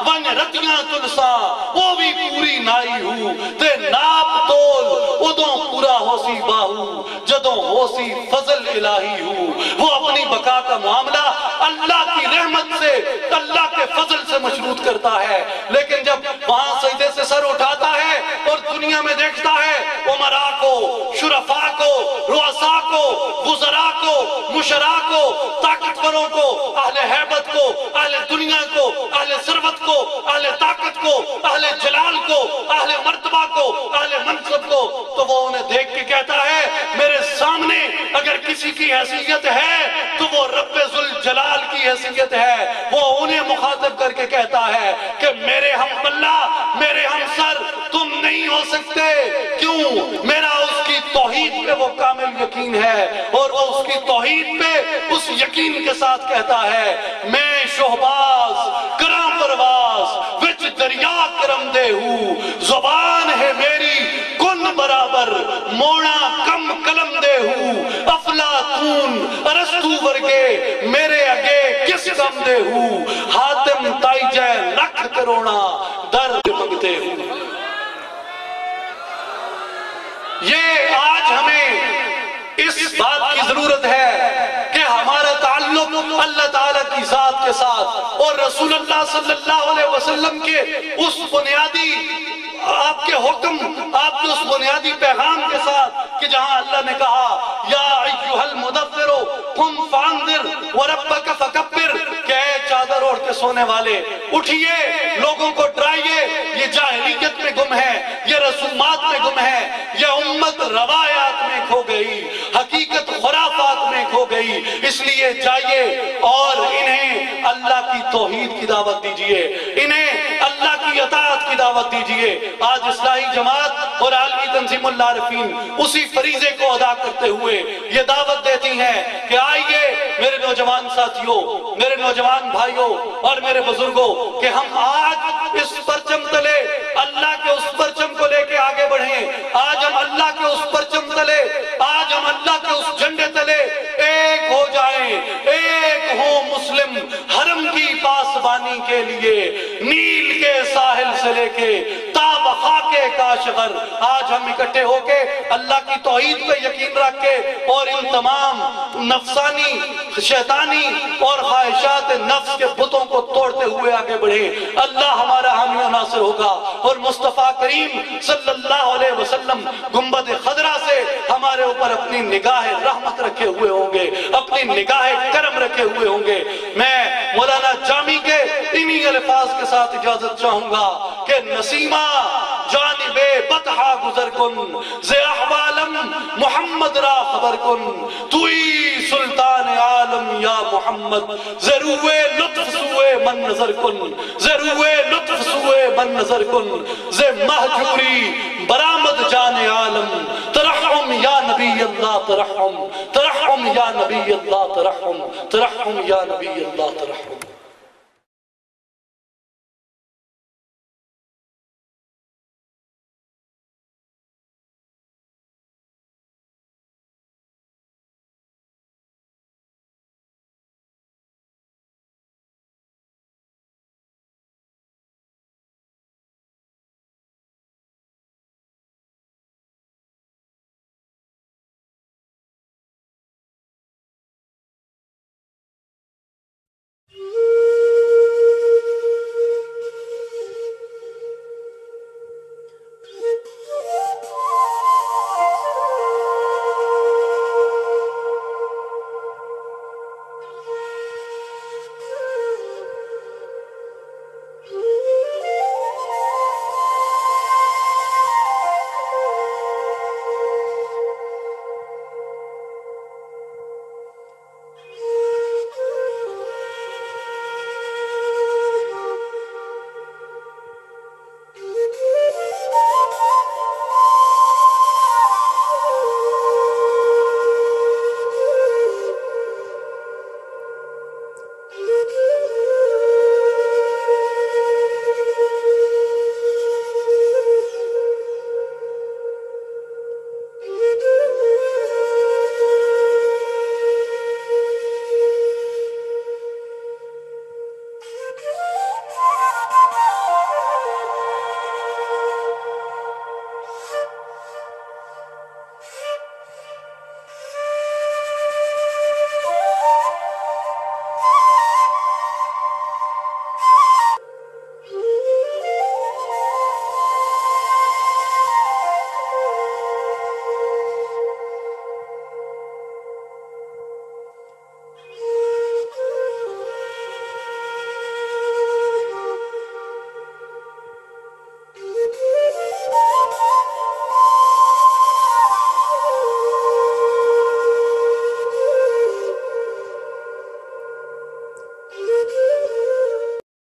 ون رتیاں تلسا وہ بھی پوری نائی ہوں، تے ناپ تول ادوں پورا ہو سی باہو جدوں ہو سی فضل الہی ہوں۔ وہ اپنی بقا کا معاملہ اللہ کی رحمت سے، اللہ کے فضل سے مشروط کرتا ہے، لیکن جب وہاں سجدے سے سر اٹھاتا ہے اور دنیا میں دیکھتا ہے عمراء کو، شرفاء کو، رؤساء کو، وزراء کو، مشراء کو، طاقتوروں کو، اہل حیبت کو، اہل دنیا کو، اہل ثروت کو، اہل طاقت کو، اہل جلال کو، اہل مرتبہ کو، اہل منصب کو، تو وہ انہیں دیکھ کے کہتا ہے میرے سامنے اگر کسی کی حیثیت ہے تو وہ رب ذوالجلال کی حیثیت ہے۔ وہ انہیں مخاطب کر کے کہتا ہے کہ میرے ہم پلہ، میرے ہم سر تم نہیں ہو سکتے، کیوں؟ میرا اس کی توحید پہ وہ کامل یقین ہے، اور وہ اس کی توحید پہ اس یقین کے ساتھ کہتا ہے میں شہباز کرم پرواز وچ دریا کرم دے ہوں، زبان ہے میری کن برابر موڑا کم قلم دے ہوں، افلاطون ارسطو ورگے میرے اگے کس کم دے ہوں، حاتم تائی جے لکھ کروڑا در منگتے ہوں۔ یہ آج ہمیں اس بات کی ضرورت ہے کہ ہمارا تعلق اللہ تعالیٰ کی ذات کے ساتھ اور رسول اللہ صلی اللہ علیہ وسلم کے اس بنیادی آپ کے حکم، آپ کے اس بنیادی پیغام کے ساتھ کہ جہاں اللہ نے کہا یا ایھا المدثر قم فانذر وربک فکبر، کہ اے چادر اوڑھ کے سونے والے اٹھئے، لوگوں کو ڈرائیے، یہ جاہلیت میں گم ہے، یہ رسومات میں گم ہے، یہ امت روایات میں کھو گئی، حقیقت خرافات میں کھو گئی، اس لیے جائیے اور انہیں اللہ کی توحید کی دعوت دیجئے، انہیں اللہ کی اطاعت کی دعوت دیجئے۔ آج اصلاحی جماعت اور عالمی تنظیم العارفین اسی فریضے کو ادا کرتے ہوئے یہ دعوت دیتی ہیں کہ آئیے میرے نوجوان ساتھیوں، میرے نوجوان بھائیوں اور میرے بزرگوں، کہ ہم آج اس پرچم تلے اللہ کے اس پرچم کو لے کے آگے بڑھیں، آج ہم اللہ کے اس پرچم تلے، آج ہم اللہ کے اس جھنڈے تلے ایک ہو جائیں، ایک ہوں مسلم حرم کی پاسبانی کے لیے، نیل کے ساحل سے لے کے تاب خاک کاشغر، آج ہم اکٹھے ہو کے اللہ کی توحید پہ یقین رکھ کے اور ان تمام نفسانی، شیطانی اور خواہشات نفس کے بتوں کو توڑتے ہوئے آگے بڑھے۔ اللہ ہمارا حامی و ناصر ہوگا، اور مصطفیٰ کریم صلی اللہ علیہ وسلم گنبد خضرا سے ہمارے اوپر اپنی نگاہ رحمت رکھے ہوئے ہوں گے، اپنی نگاہ کرم رکھے ہوئے ہوں گے۔ میں مولانا جامی کے انہی الفاظ کے ساتھ اجازت چاہوں گا کہ نسیمہ جانب بطحا گزر کن، زی احوالم محمد را خبر کن، توی سلطان عالم یا محمد، ضروے لطف سوئے من نظر کن، ضروے لطف سوئے من نظر کن، زی محجوری برآمد جان عالم، ترحم یا نبی اللہ ترحم، ترحم یا نبی اللہ ترحم، ترحم یا نبی اللہ ترحم۔